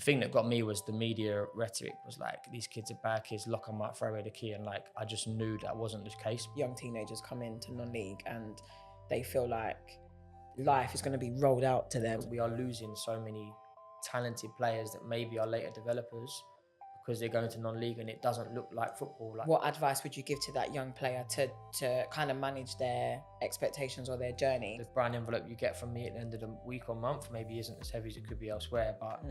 thing that got me was the media rhetoric was like, these kids are bad kids, lock them up, throw away the key. And like, I just knew that wasn't the case. Young teenagers come into non-league and they feel like life is going to be rolled out to them. We are losing so many talented players that maybe are later developers because they're going to non-league and it doesn't look like football. Like, what advice would you give to that young player to kind of manage their expectations or their journey? the brown envelope you get from me at the end of the week or month maybe isn't as heavy as it could be elsewhere, but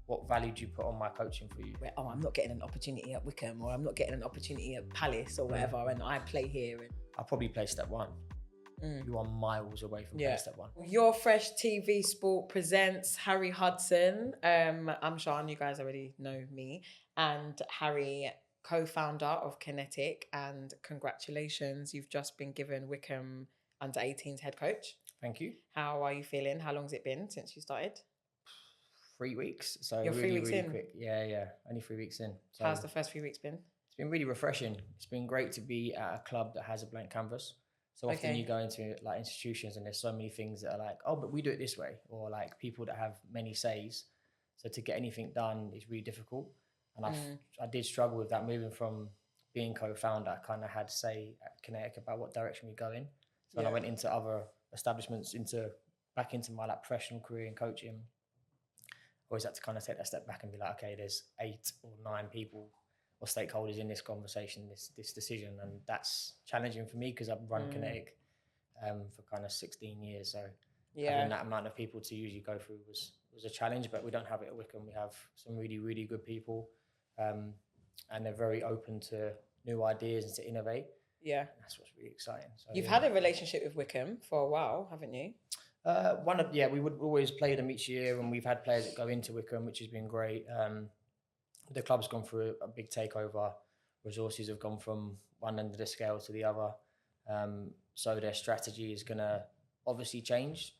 what value do you put on my coaching for you? Where, I'm not getting an opportunity at Wycombe, or I'm not getting an opportunity at Palace or whatever, and I play here. And I'll probably play step one. You are miles away from playing step one. UrFreshtvSport presents Harry Hudson. I'm Sian, you guys already know me. And Harry, co-founder of Kinetic, and congratulations, you've just been given Wycombe under 18s head coach. Thank you. How are you feeling? How long's it been since you started? 3 weeks. So You're really, 3 weeks really in? quick. Yeah. Only 3 weeks in. So How's the first few weeks been? it's been really refreshing. It's been great to be at a club that has a blank canvas. So often you go into like institutions and there's so many things that are like, oh, but we do it this way, or like people that have many says. So to get anything done is really difficult. And I did struggle with that, moving from being co-founder. I kind of had say at Kinetic about what direction we go in. So when I went into other establishments, back into my like professional career in coaching, I always had to kind of take that step back and be like, okay, there's 8 or 9 people or stakeholders in this conversation, this decision, and that's challenging for me because I've run Kinetic for kind of 16 years. So having that amount of people to usually go through was a challenge, but we don't have it at Wycombe. We have some really, really good people, and they're very open to new ideas and to innovate. Yeah, and that's what's really exciting. So you've had a relationship with Wycombe for a while, haven't you? We would always play them each year, and we've had players that go into Wycombe, which has been great. The club's gone through a big takeover. Resources have gone from one end of the scale to the other. So their strategy is going to obviously change.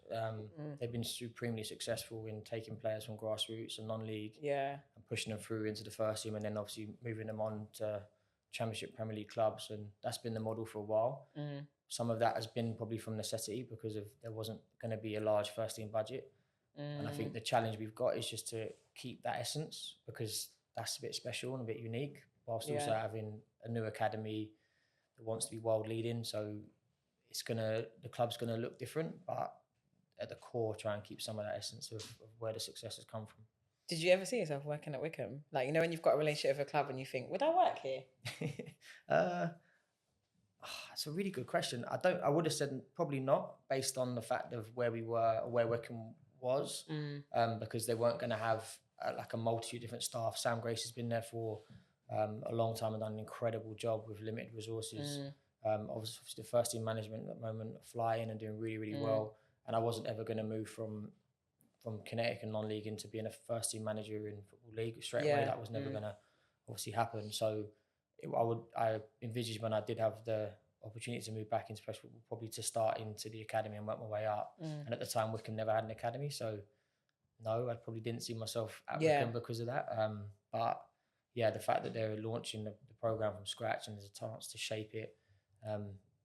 They've been supremely successful in taking players from grassroots and non-league and pushing them through into the first team, and then obviously moving them on to Championship Premier League clubs. And that's been the model for a while. Some of that has been probably from necessity because there wasn't going to be a large first team budget. And I think the challenge we've got is just to keep that essence, because that's a bit special and a bit unique, whilst also having a new academy that wants to be world leading. So the club's gonna look different, but at the core, try and keep some of that essence of where the success has come from. Did you ever see yourself working at Wycombe? Like, you know, when you've got a relationship with a club and you think, would I work here? That's a really good question. I would have said probably not, based on the fact of where we were, or where Wycombe was, because they weren't going to have like a multitude of different staff. Sam Grace has been there for a long time and done an incredible job with limited resources. Obviously the first team management at the moment are flying and doing really, really well. And I wasn't ever going to move from Kinetic and non-league into being a first team manager in Football League straight away. That was never going to obviously happen. So I envisaged, when I did have the opportunity to move back into professional football, probably to start into the academy and work my way up. And at the time, Wycombe never had an academy, so no, I probably didn't see myself at Wycombe because of that. But yeah, the fact that they're launching the program from scratch and there's a chance to shape it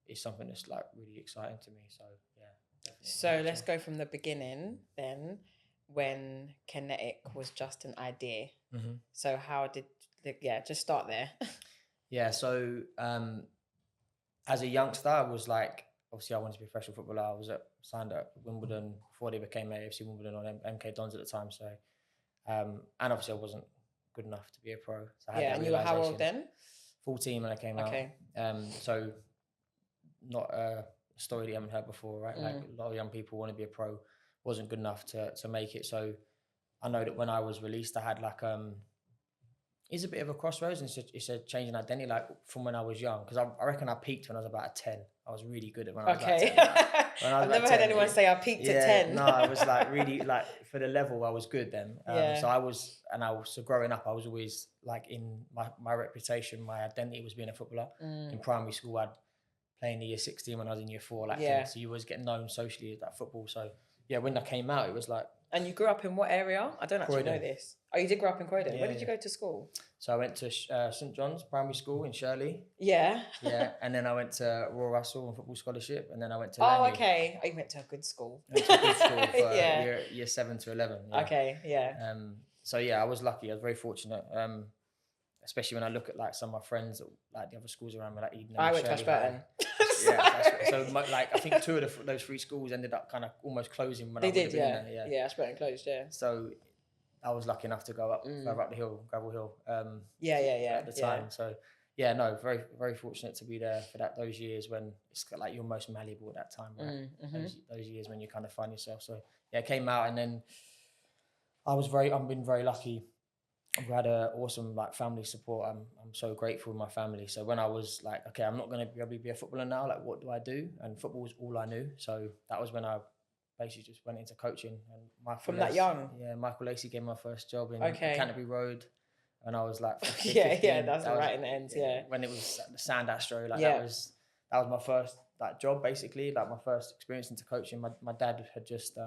is something that's like really exciting to me. So yeah. Definitely. So let's go from the beginning then, when Kinetic was just an idea. So how did just start there. So as a youngster, I was like, obviously I wanted to be a professional footballer. I was signed at Wimbledon before they became AFC Wimbledon, or MK Dons at the time. So and obviously I wasn't good enough to be a pro. So I had and you were how old then? 14 when I came out. So not a story that you haven't heard before, right? Like a lot of young people want to be a pro, wasn't good enough to make it. So I know that when I was released, I had like it's a bit of a crossroads, and it's a change in identity, like from when I was young, because I reckon I peaked when I was about 10. I was really good at when I was about 10. Like, I've never heard anyone say I peaked at 10. No, I was like really, like for the level I was good then. So growing up, I was always like, in my reputation, my identity was being a footballer. In primary school, I'd play in the year 16 when I was in year 4, so you always get known socially as that football. So yeah, when I came out, it was like. And you grew up in what area? I don't actually know this. Oh, you did grow up in Croydon. Yeah, Where did you go to school? So I went to St John's Primary School in Shirley. Yeah. And then I went to Royal Russell on football scholarship, and then I went to Langley. Okay. Oh, you went to a good school. I went to a good school for year 7 to 11. Yeah. Okay, yeah. So yeah, I was lucky. I was very fortunate. Especially when I look at like some of my friends, like the other schools around me, like Eden. I went to Ashburton. Like I think two of those three schools ended up kind of almost closing when They I did, would have been there. Yeah, Ashburton closed, yeah. So I was lucky enough to go up further up the hill, Gravel Hill. At the time, so yeah, no, very very fortunate to be there for those years when it's like you're most malleable at that time, right? Those years when you kind of find yourself. So yeah, came out and then I've been very lucky. I've had an awesome like family support. I'm so grateful with my family. So when I was like, okay, I'm not going to be able to be a footballer now. Like, what do I do? And football was all I knew. So that was when I basically just went into coaching. And From that young? Yeah, Michael Lacey gave me my first job in Canterbury Road. And I was like, 15, that's right in the end. Yeah, when it was the Sand Astro, like that was my first like job basically, like my first experience into coaching. My dad had just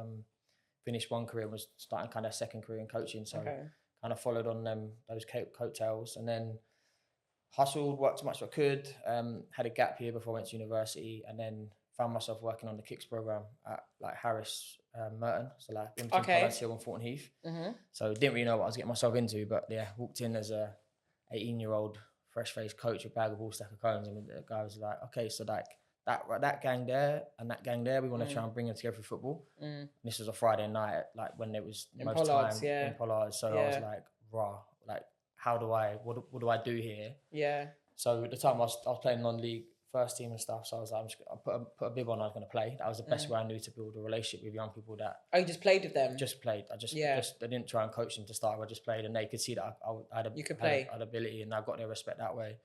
finished one career and was starting kind of second career in coaching. So kind of followed on those coattails, and then hustled, worked as much as I could. Had a gap year before I went to university, and then found myself working on the Kicks program at like Harris Merton, so like in between Collins Hill and Thornton Heath. So didn't really know what I was getting myself into, but yeah, walked in as a 18-year-old fresh-faced coach, a bag of all stack of cones, and the guy was like, okay, so like that gang there and that gang there, we want to try and bring them together for football. And this was a Friday night, like when there was in most Pollards, time in Pollards. So I was like, raw, like what do I do here? Yeah. So at the time I was playing non-league first team and stuff. So I was like, I put a bib on, I was going to play. That was the best way I knew to build a relationship with young people that. Oh, you just played with them? Just played. I didn't try and coach them to start. I just played, and they could see that I had ability, and I got their respect that way.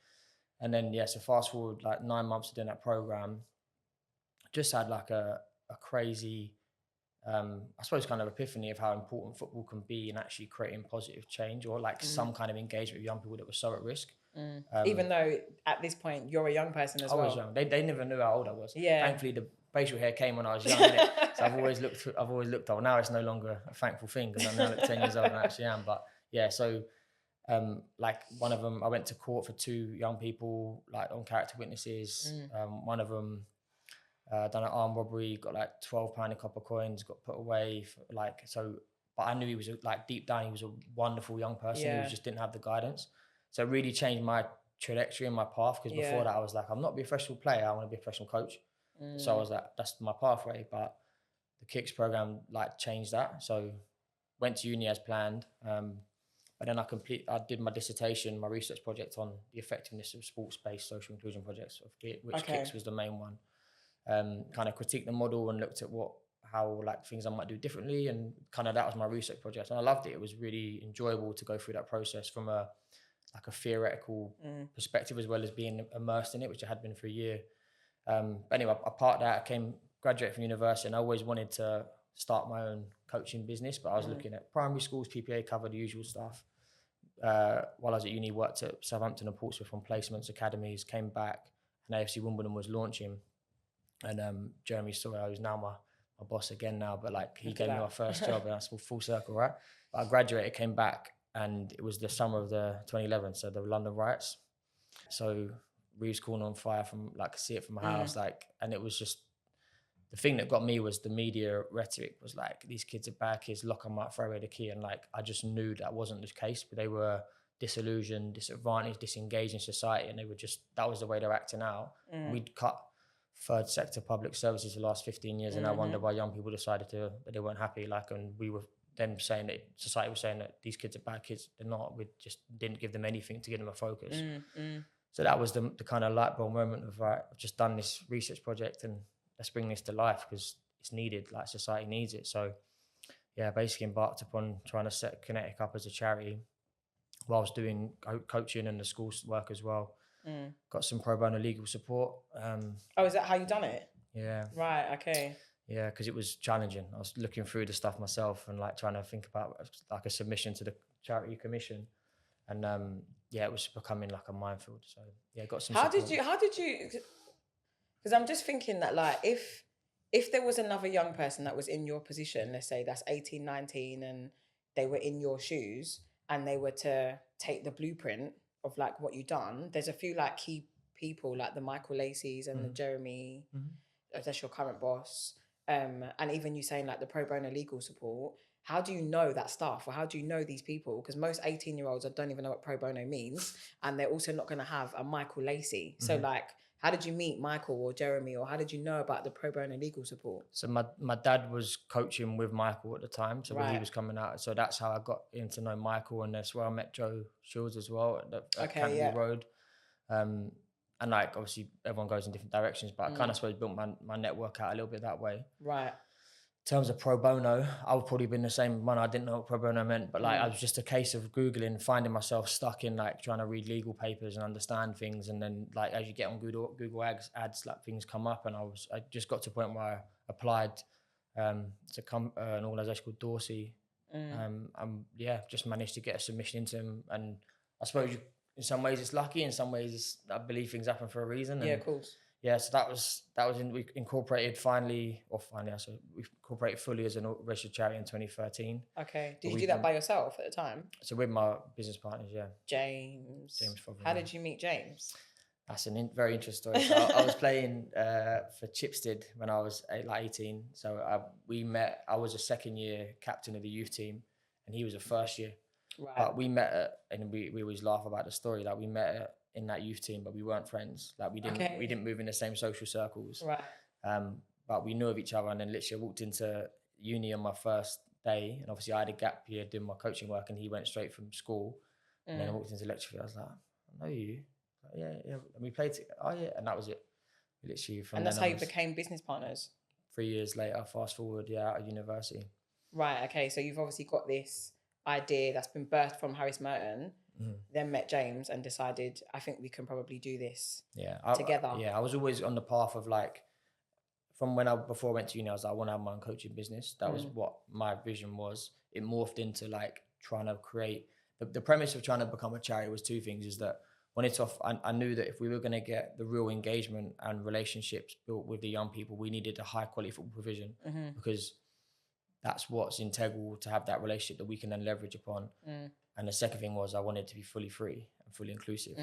And then so fast forward like 9 months of doing that program, just had like a crazy, I suppose, kind of epiphany of how important football can be in actually creating positive change or like some kind of engagement with young people that were so at risk. Even though at this point you're a young person as well. I was young. They never knew how old I was. Yeah. Thankfully, the facial hair came when I was young. Innit? So I've always looked old. Now it's no longer a thankful thing because I now look 10 years older than I actually am. But yeah, so like one of them, I went to court for 2 young people, like on character witnesses. One of them done an armed robbery, got like £12 in copper coins, got put away for, like, so. But I knew he was like deep down, he was a wonderful young person who just didn't have the guidance. So it really changed my trajectory and my path, because before that I was like, I'm not be a professional player, I want to be a professional coach. So I was like, that's my pathway. But the Kicks program like changed that. So went to uni as planned. But then I did my dissertation, my research project on the effectiveness of sports-based social inclusion projects, which Kicks was the main one. Kind of critiqued the model and looked at how like things I might do differently, and kind of that was my research project, and I loved it. It was really enjoyable to go through that process from a theoretical perspective as well as being immersed in it, which I had been for a year. But anyway, apart that, I graduated from university, and I always wanted to start my own coaching business, but I was looking at primary schools, PPA cover, the usual stuff. While I was at uni, worked at Southampton and Portsmouth on placements, academies, came back, and AFC Wimbledon was launching. And Jeremy Sawyer, who's now my boss again now, but like he gave me my first job, and that's full circle, right? But I graduated, came back, and it was the summer of the 2011, so the London riots. So Reeves Corner on fire from like see it from my house, like, and it was just the thing that got me was the media rhetoric was like, these kids are bad kids, lock them up, throw away the key, and like I just knew that wasn't the case, but they were disillusioned, disadvantaged, disengaged in society, and they were just, that was the way they're acting out. We'd cut third sector public services the last 15 years, and I wonder why young people decided that they weren't happy, like, and we were then saying that society was saying that these kids are bad kids. They're not. We just didn't give them anything to give them a focus. So that was the kind of light bulb moment of, right, I've just done this research project and let's bring this to life because it's needed, like society needs it. So yeah, basically embarked upon trying to set Kinetic up as a charity whilst doing coaching and the school work as well. Got some pro bono legal support. Oh, is that how you done it? Yeah. Right, okay. Yeah, because it was challenging. I was looking through the stuff myself and like trying to think about like a submission to the charity commission, and it was becoming like a minefield. So yeah, got some. How did you? Because I'm just thinking that like if there was another young person that was in your position, let's say that's 18, 19, and they were in your shoes and they were to take the blueprint of like what you've done, there's a few like key people like the Michael Lacey's and the Jeremy, that's your current boss. And even you saying like the pro bono legal support, how do you know that stuff, or how do you know these people? Because most 18-year-olds don't even know what pro bono means, and they're also not going to have a Michael Lacey. So like, how did you meet Michael or Jeremy, or how did you know about the pro bono legal support? So my dad was coaching with Michael at the time, so when he Right. was coming out, so that's how I got to know Michael, and that's where I met Joe Shields as well at Okay, Canterbury yeah. Road. And like obviously everyone goes in different directions, but I kind of suppose built my network out a little bit that way. Right. In terms of pro bono, I would probably been the same one. I didn't know what pro bono meant, but like I was just a case of Googling, finding myself stuck in like trying to read legal papers and understand things. And then like as you get on Google ads, like things come up, and I just got to a point where I applied to an organisation called Dorsey. Just managed to get a submission into him. And I suppose in some ways it's lucky, in some ways I believe things happen for a reason. And Yeah, of course. yeah, so we incorporated we incorporated fully as a registered charity in 2013. Okay. Did you do that by yourself at the time? So with my business partners, yeah. James. Fotheringham. How did you meet James? That's a very interesting story. So I was playing for Chipstead when I was 18. So we met. I was a second year captain of the youth team, and he was a first year. Right. But we met and we always laugh about the story. Like we met in that youth team, but we weren't friends. Like we didn't move in the same social circles. Right. But we knew of each other, and then literally I walked into uni on my first day, and obviously I had a gap year doing my coaching work, and he went straight from school. And then I walked into lecture field. I was like, I know you. Like, yeah. And we played together. Oh yeah, and that was it. Literally from. And that's how you became business partners. 3 years later, fast forward, out of university. Right. Okay. So you've obviously got this idea that's been birthed from Harris Merton. Then met James and decided, I think we can probably do this together. I was always on the path of like, from before I went to uni, I was like, I want to have my own coaching business. That was what my vision was. It morphed into like trying to create, the premise of trying to become a charity was two things, is that I knew that if we were going to get the real engagement and relationships built with the young people, we needed a high quality football provision, because that's what's integral to have that relationship that we can then leverage upon. And the second thing was I wanted to be fully free and fully inclusive.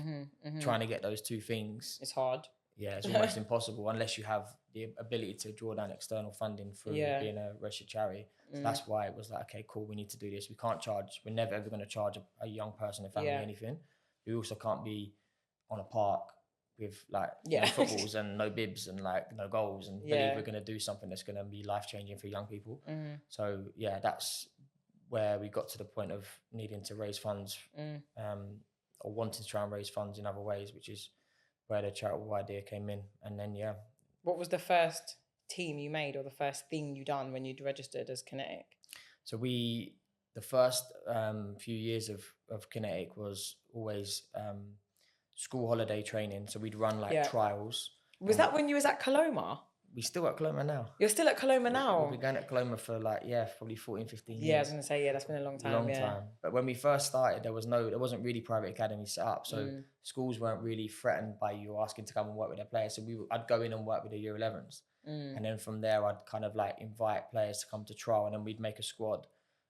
Trying to get those two things. It's hard. Yeah, it's almost impossible unless you have the ability to draw down external funding through being a registered charity. So that's why it was like, okay, cool, we need to do this. We're never ever going to charge a young person, a family, anything. We also can't be on a park with like no footballs and no bibs and like no goals, and believe we're going to do something that's going to be life-changing for young people. So yeah, that's where we got to the point of needing to raise funds or wanting to try and raise funds in other ways, which is where the charitable idea came in. And then what was the first team you made, or the first thing you done when you'd registered as Kinetic? So the first few years of Kinetic was always school holiday training. So we'd run like trials. Was that when you was at Coloma? We're still at Coloma now. You're still at Coloma now? We've been going at Coloma for like, probably 14, 15 years. Yeah, I was going to say, that's been a long time. But when we first started, there wasn't really private academy set up. So schools weren't really threatened by you asking to come and work with their players. So I'd go in and work with the year 11s. And then from there, I'd kind of like invite players to come to trial, and then we'd make a squad.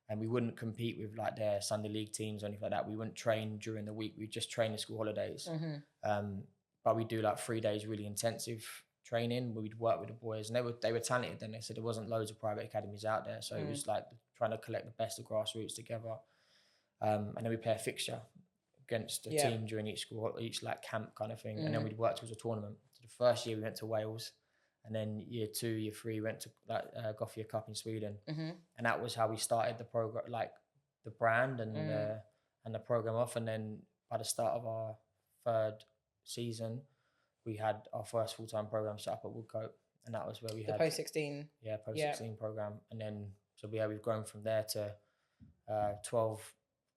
And we wouldn't compete with like their Sunday league teams or anything like that. We wouldn't train during the week. We'd just train in school holidays. But we'd do like 3 days really intensive training. We'd work with the boys, and they were talented. Then they said there wasn't loads of private academies out there, so it was like trying to collect the best of grassroots together. And then we play a fixture against a team during each like camp kind of thing, and then we'd work towards a tournament. So the first year we went to Wales, and then year 2, year 3 went to like Gothia Cup in Sweden, and that was how we started the program, like the brand and the program off. And then by the start of our 3rd season, we had our first full-time program set up at Wycombe, and that was where we had the post-16. Yeah, post-16 program. And then so we've grown from there to 12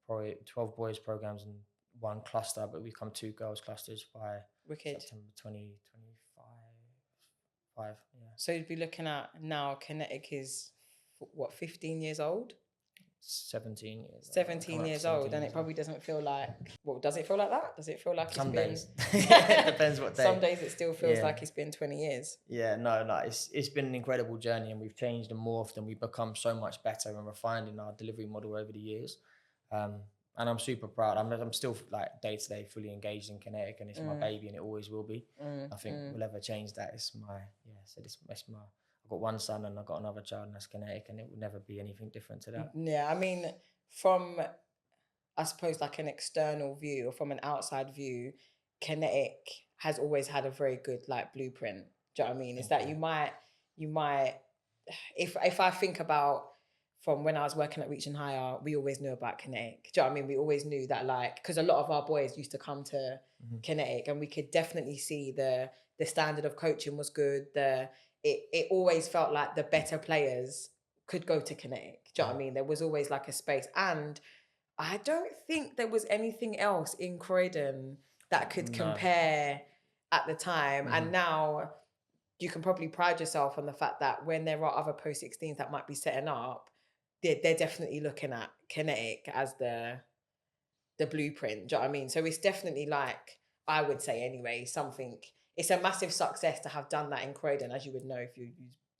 boys programs and 1 cluster, but we become 2 girls clusters by September 2025. So you'd be looking at now Kinetic is what, 15 years old? 17 years. 17 years old, and it probably doesn't feel like. Well, does it feel like that? Does it feel like some it's days? It depends what day. Some days it still feels like it's been 20 years. Yeah, no, it's been an incredible journey, and we've changed and morphed, and we've become so much better and refined in our delivery model over the years. And I'm super proud. I'm still like day to day fully engaged in Kinetic, and it's my baby, and it always will be. Nothing will ever change that. It's my I've got one son and I've got another child, and that's Kinetic, and it will never be anything different to that. Yeah, I mean, from, I suppose, like an external view or from an outside view, Kinetic has always had a very good like blueprint. Do you know what I mean? Is that you might, if I think about from when I was working at Reach and Higher, we always knew about Kinetic. Do you know what I mean? We always knew that, like, because a lot of our boys used to come to Kinetic, and we could definitely see the standard of coaching was good. It always felt like the better players could go to Kinetic. Do you know what I mean? There was always like a space, and I don't think there was anything else in Croydon that could compare at the time. And now you can probably pride yourself on the fact that when there are other post 16s that might be setting up, they're definitely looking at Kinetic as the blueprint. Do you know what I mean? So it's definitely, like, I would say anyway, something, it's a massive success to have done that in Croydon, as you would know if you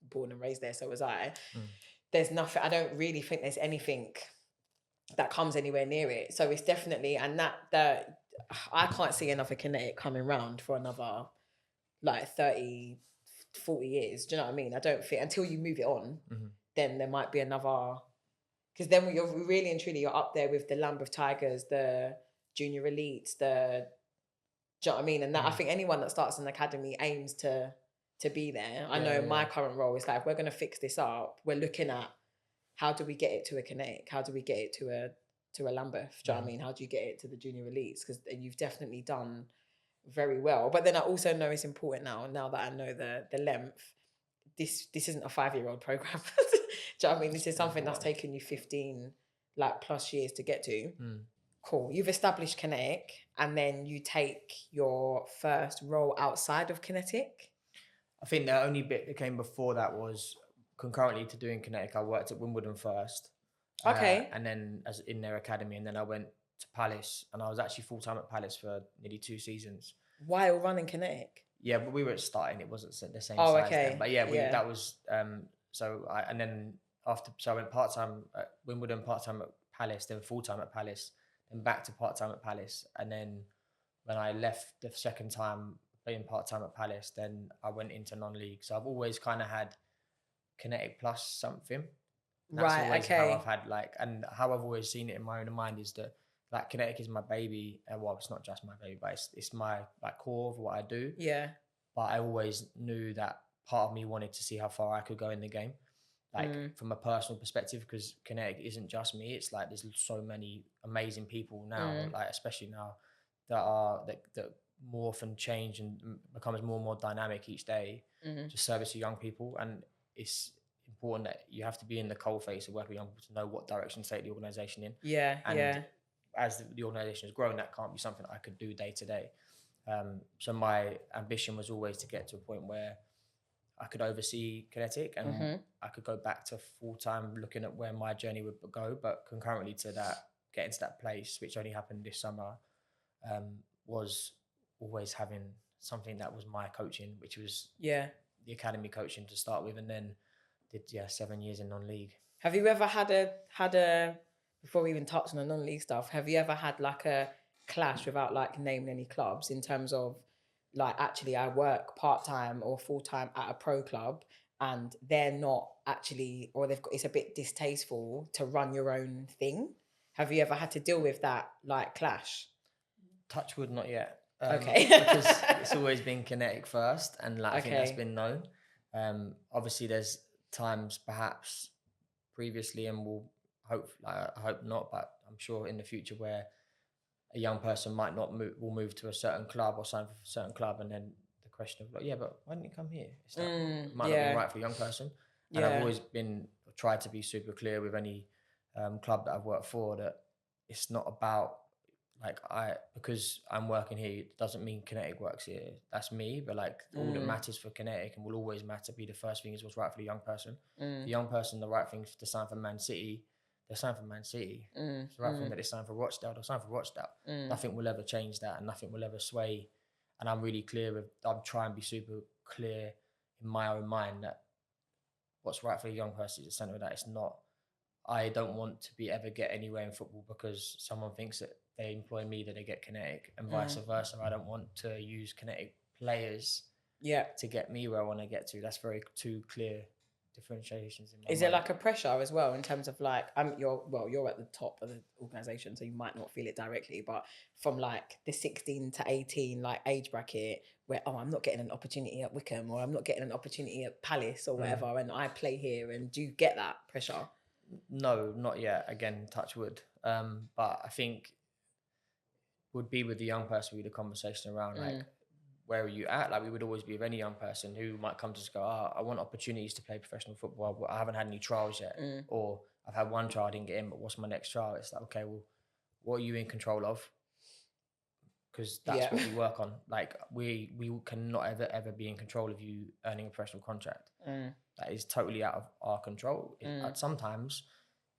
born and raised there. So was I. There's nothing, I don't really think there's anything that comes anywhere near it. So it's definitely, and that I can't see another Kinetic coming round for another like 30, 40 years. Do you know what I mean? I don't think until you move it on, then there might be another, because then you're really and truly, you're up there with the Lambeth Tigers, the junior elites, the, do you know what I mean? And that I think anyone that starts an academy aims to be there. I know my current role is like, if we're going to fix this up, we're looking at, how do we get it to a Kinetic? How do we get it to a Lambeth? Do you know what I mean? How do you get it to the junior elites? Because you've definitely done very well. But then I also know it's important now that I know the length, this isn't a 5-year-old program. Do you know what I mean? This is something that's taken you 15 like plus years to get to. Cool. You've established Kinetic, and then you take your first role outside of Kinetic. I think the only bit that came before that was concurrently to doing Kinetic, I worked at Wimbledon first. Okay. And then as in their academy, and then I went to Palace, and I was actually full-time at Palace for nearly 2 seasons. While running Kinetic? Yeah, but we were starting, it wasn't the same Oh, size okay. then. But that was, and then I went part-time at Wimbledon, part-time at Palace, then full-time at Palace, then back to part-time at Palace. And then when I left the second time being part-time at Palace, then I went into non-league. So I've always kind of had Kinetic plus something. And that's always how I've had, like, and how I've always seen it in my own mind is that, like, Kinetic is my baby. Well, it's not just my baby, but it's my like core of what I do. Yeah. But I always knew that part of me wanted to see how far I could go in the game, like from a personal perspective, because Kinetic isn't just me. It's like there's so many amazing people now, like especially now that morph and change and becomes more and more dynamic each day to service to young people. And it's important that you have to be in the coalface of working with young people to know what direction to take the organisation in. And as the organisation has grown, that can't be something I could do day to day. So my ambition was always to get to a point where I could oversee Kinetic and I could go back to full-time looking at where my journey would go. But concurrently to that, getting to that place, which only happened this summer, was always having something that was my coaching, which was the academy coaching to start with, and then did 7 years in non-league. Have you ever had a before we even touch on the non-league stuff, have you ever had like a clash, without like naming any clubs, in terms of like, actually I work part-time or full-time at a pro club and they're not actually, or it's a bit distasteful to run your own thing? Have you ever had to deal with that like clash? Touch wood, not yet. Okay. Because it's always been Kinetic first, and like I think that's been known. Obviously there's times perhaps previously, and I hope not, but I'm sure in the future, where a young person might not will move to a certain club or sign for a certain club, and then the question of like, but why didn't you come here? It's like, it might not be right for a young person. And I've always tried to be super clear with any club that I've worked for, that it's not about like because I'm working here, it doesn't mean Kinetic works here. That's me, but like all that matters for Kinetic and will always matter, be the first thing, is what's right for the young person. The young person, the right thing to sign for Man City, they sign for Man City. It's the right thing that they sign for Rochdale, they'll sign for Rochdale. Nothing will ever change that, and nothing will ever sway. And I'm really clear with, I'm trying to be super clear in my own mind that what's right for a young person is the centre of that. It's not, I don't want to be ever get anywhere in football because someone thinks that they employ me, that they get Kinetic, and vice versa. I don't want to use Kinetic players to get me where I want to get to. That's very too clear differentiations in my Is mind. it like a pressure as well in terms of like you're at the top of the organization, so you might not feel it directly, but from like the 16 to 18 like age bracket where I'm not getting an opportunity at Wycombe or I'm not getting an opportunity at Palace or whatever, and I play here, and do you get that pressure? No, not yet. Again, touch wood. But I think would be with the young person with the conversation around like where are you at? Like we would always be with any young person who might come to us go, I want opportunities to play professional football, but I haven't had any trials yet. Or I've had one trial, I didn't get in, but what's my next trial? It's like, okay, well, what are you in control of? Because that's what we work on. Like we cannot ever be in control of you earning a professional contract. That is totally out of our control. Sometimes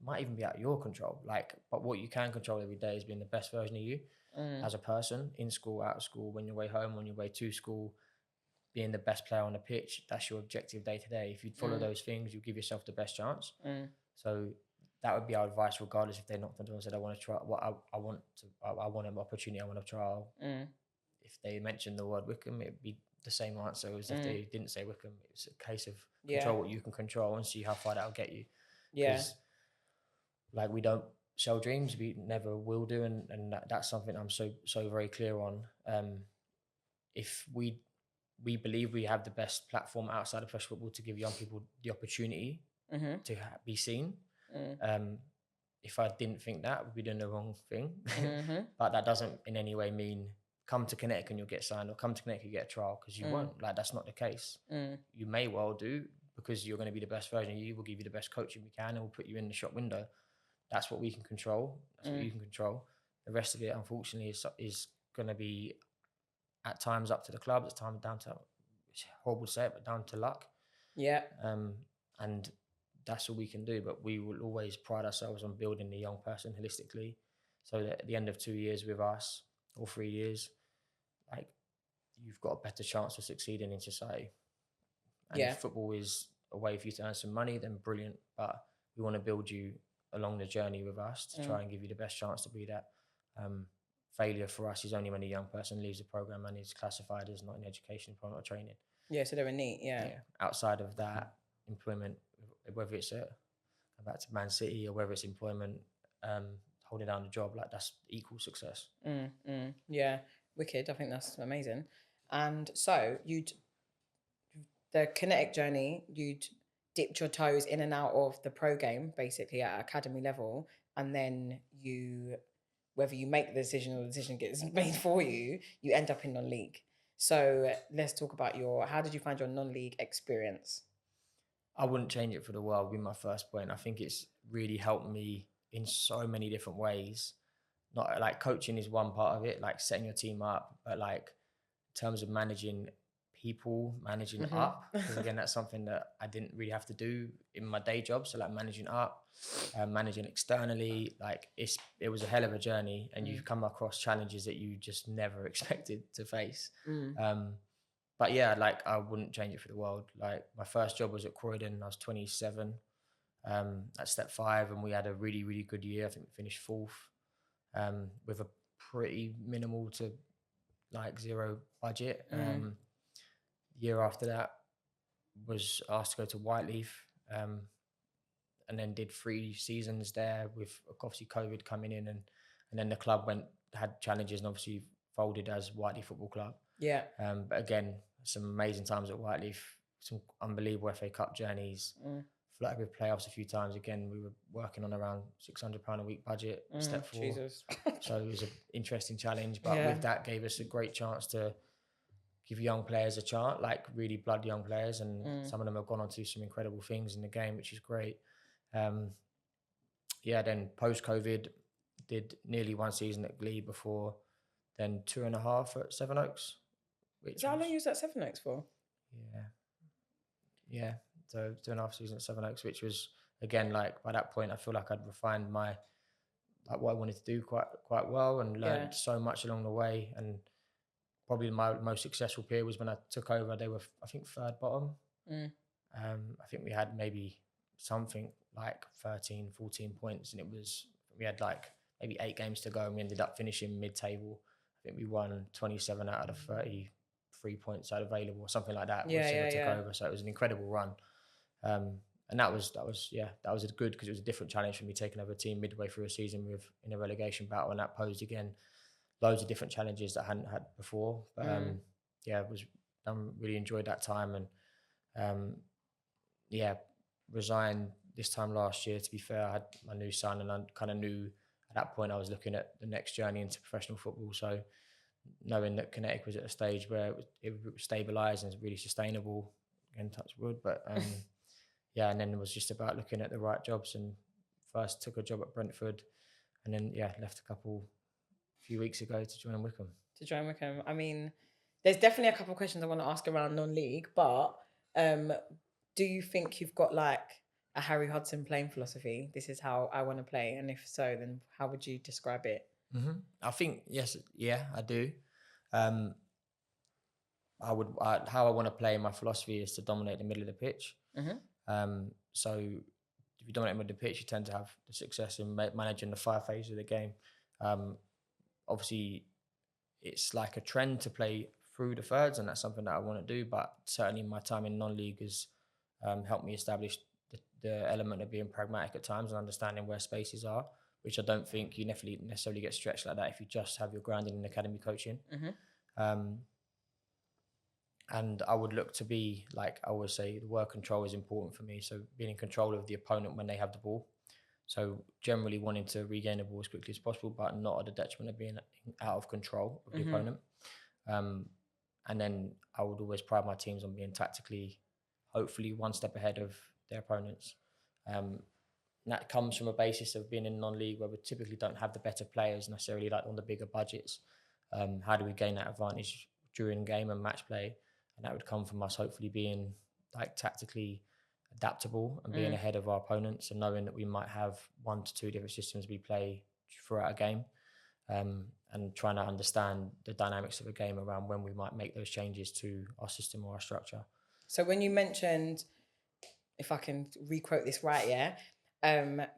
it might even be out of your control. Like, but what you can control every day is being the best version of you as a person, in school, out of school, when you're way home, on your way to school, being the best player on the pitch. That's your objective day to day. If you follow those things, you give yourself the best chance. So that would be our advice, regardless if they knocked on the door and said, I want to try, I want an opportunity, I want a trial. If they mentioned the word Wycombe, it'd be the same answer as if they didn't say Wycombe. It's a case of control what you can control and see how far that'll get you. Because like we don't sell dreams, we never will do, and that's something I'm so very clear on. If we believe we have the best platform outside of professional football to give young people the opportunity to be seen. If I didn't think that, we'd be doing the wrong thing. But that doesn't in any way mean come to Kinetic and you'll get signed, or come to Kinetic and you get a trial, because you won't. Like that's not the case. You may well do, because you're going to be the best version of you. We'll give you the best coaching we can, and we'll put you in the shop window. That's what we can control. That's what you can control. The rest of it, unfortunately, is going to be at times up to the club. It's time down to, it's horrible to say it, but down to luck. Yeah. And that's all we can do. But we will always pride ourselves on building the young person holistically. So that at the end of 2 years with us, or 3 years, like you've got a better chance of succeeding in society. And if football is a way for you to earn some money, then brilliant. But we want to build you along the journey with us to try and give you the best chance to be that. Failure for us is only when a young person leaves the program and is classified as not in education, employment, or training. Yeah, so they're in need. Yeah. Outside of that, employment, whether it's back to Man City or whether it's employment, holding down the job, like that's equal success. Yeah, wicked. I think that's amazing. And so the Kinetic journey, you'd dipped your toes in and out of the pro game, basically at academy level, and then whether you make the decision or the decision gets made for you, you end up in non-league. So let's talk about how did you find your non-league experience? I wouldn't change it for the world, would be my first point. I think it's really helped me in so many different ways. Not like coaching is one part of it, like setting your team up, but like in terms of managing people, managing up, because again, that's something that I didn't really have to do in my day job. So like managing up, managing externally, like it was a hell of a journey, and you've come across challenges that you just never expected to face. But yeah, like I wouldn't change it for the world. Like my first job was at Croydon. I was 27 at Step 5, and we had a really, really good year. I think we finished 4th with a pretty minimal to like zero budget. Year after that was asked to go to Whiteleaf, and then did 3 seasons there with obviously COVID coming in, and then the club had challenges and obviously folded as Whiteleaf Football Club. Yeah. But again, some amazing times at Whiteleaf, some unbelievable FA Cup journeys, flirted with playoffs a few times. Again, we were working on around £600 a week budget, Step 4. Jesus. So it was an interesting challenge, but with that gave us a great chance to give young players a chance, like really blood young players, and some of them have gone on to do some incredible things in the game, which is great. Then post-COVID, did nearly 1 season at Glee before, then 2.5 at Sevenoaks. How long you was at Sevenoaks for? Yeah. So 2.5 seasons at Sevenoaks, which was, again, like by that point, I feel like I'd refined what I wanted to do quite well, and learned so much along the way. And probably my most successful period was when I took over. They were, I think, 3rd bottom. I think we had maybe something like 13, 14 points, and we had like maybe 8 games to go, and we ended up finishing mid-table. I think we won 27 out of 33 points out available, or something like that. Took over. So it was an incredible run. And that was good because it was a different challenge for me taking over a team midway through a season in a relegation battle, and that posed again loads of different challenges that I hadn't had before. But I really enjoyed that time, and resigned this time last year. To be fair, I had my new son, and I kind of knew at that point I was looking at the next journey into professional football. So knowing that Kinetic was at a stage where it was stabilised and really sustainable, again, touch wood, but and then it was just about looking at the right jobs, and first took a job at Brentford, and then left a few weeks ago to join Wycombe. I mean, there's definitely a couple of questions I want to ask around non-league, but do you think you've got like a Harry Hudson playing philosophy? This is how I want to play, and if so, then how would you describe it? I think yes, I do. How I want to play, my philosophy is to dominate the middle of the pitch. So if you dominate the middle of the pitch, you tend to have the success in managing the 5 phases of the game. Obviously, it's like a trend to play through the thirds, and that's something that I want to do. But certainly, my time in non-league has helped me establish the element of being pragmatic at times and understanding where spaces are, which I don't think you necessarily get stretched like that if you just have your grounding in academy coaching. And I would look to be, like I always say, the word control is important for me. So being in control of the opponent when they have the ball. So generally wanting to regain the ball as quickly as possible, but not at the detriment of being out of control of the opponent. And then I would always pride my teams on being tactically, hopefully, one step ahead of their opponents. And that comes from a basis of being in non-league where we typically don't have the better players necessarily, like on the bigger budgets. How do we gain that advantage during game and match play? And that would come from us hopefully being like tactically adaptable and being ahead of our opponents, and knowing that we might have 1 to 2 different systems we play throughout a game, and trying to understand the dynamics of a game around when we might make those changes to our system or our structure. So when you mentioned, if I can requote this right,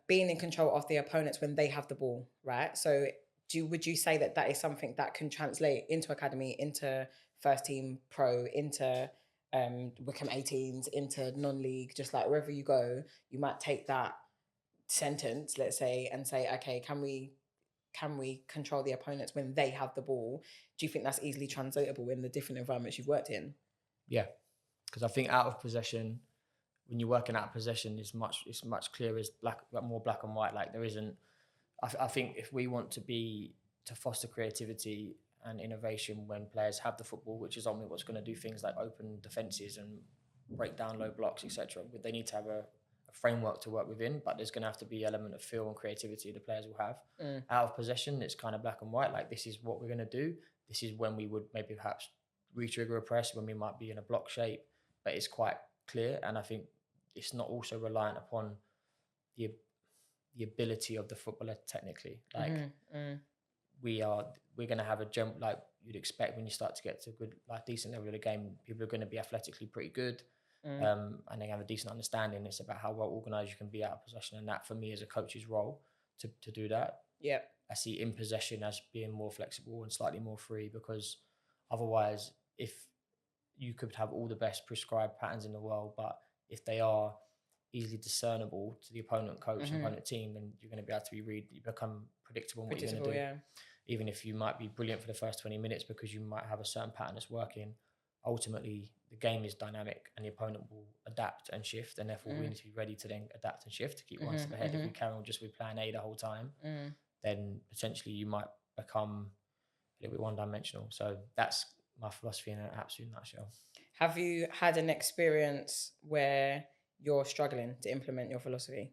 being in control of the opponents when they have the ball, right? So would you say that is something that can translate into academy, into first team pro, into Wycombe 18s, into non-league, just like wherever you go, you might take that sentence, let's say, and say, okay, can we control the opponents when they have the ball? Do you think that's easily translatable in the different environments you've worked in? Yeah, because I think out of possession, when you're working out of possession, it's much clearer, as more black and white. Like there isn't. I think if we want to foster creativity and innovation when players have the football, which is only what's going to do things like open defenses and break down low blocks, etc. They need to have a framework to work within, but there's going to have to be an element of feel and creativity the players will have. Out of possession, it's kind of black and white. Like this is what we're going to do. This is when we would maybe perhaps re-trigger a press, when we might be in a block shape, but it's quite clear. And I think it's not also reliant upon the ability of the footballer technically. Like we're going to have a jump, like you'd expect when you start to get to a good, like decent level of the game. People are going to be athletically pretty good, and they have a decent understanding. It's about how well organised you can be out of possession, and that for me is a coach's role to do that. Yeah, I see in possession as being more flexible and slightly more free, because otherwise, if you could have all the best prescribed patterns in the world, but if they are easily discernible to the opponent coach and opponent team, then you're going to be able to you become predictable in what you're going to do. Yeah. Even if you might be brilliant for the first 20 minutes because you might have a certain pattern that's working, ultimately the game is dynamic and the opponent will adapt and shift, and therefore we need to be ready to then adapt and shift to keep one step ahead. If we carry on just with plan A the whole time, then potentially you might become a little bit one-dimensional. So that's my philosophy in an absolute nutshell. Have you had an experience where you're struggling to implement your philosophy,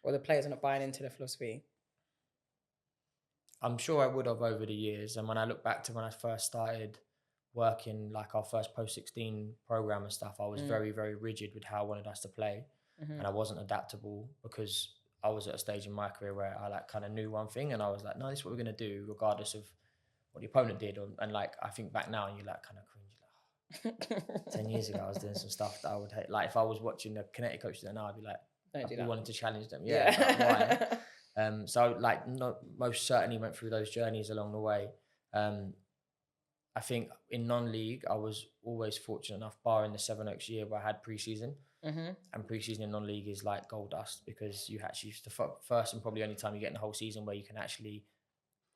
or the players are not buying into the philosophy? I'm sure I would have over the years. And when I look back to when I first started working, like our first post-16 program and stuff, I was very, very rigid with how I wanted us to play. And I wasn't adaptable because I was at a stage in my career where I like kind of knew one thing and I was like, no, this is what we're going to do regardless of what the opponent did. And like, I think back now and you're like kind of cringe. Like, 10 years ago, I was doing some stuff that I would hate. Like if I was watching the Kinetic coaches then I'd be like, I wanted to challenge them. Yeah. Like, why? So like most certainly went through those journeys along the way. I think in non-league, I was always fortunate enough, barring the Sevenoaks year where I had pre-season, And pre-season in non-league is like gold dust, because you actually it's the first and probably only time you get in the whole season where you can actually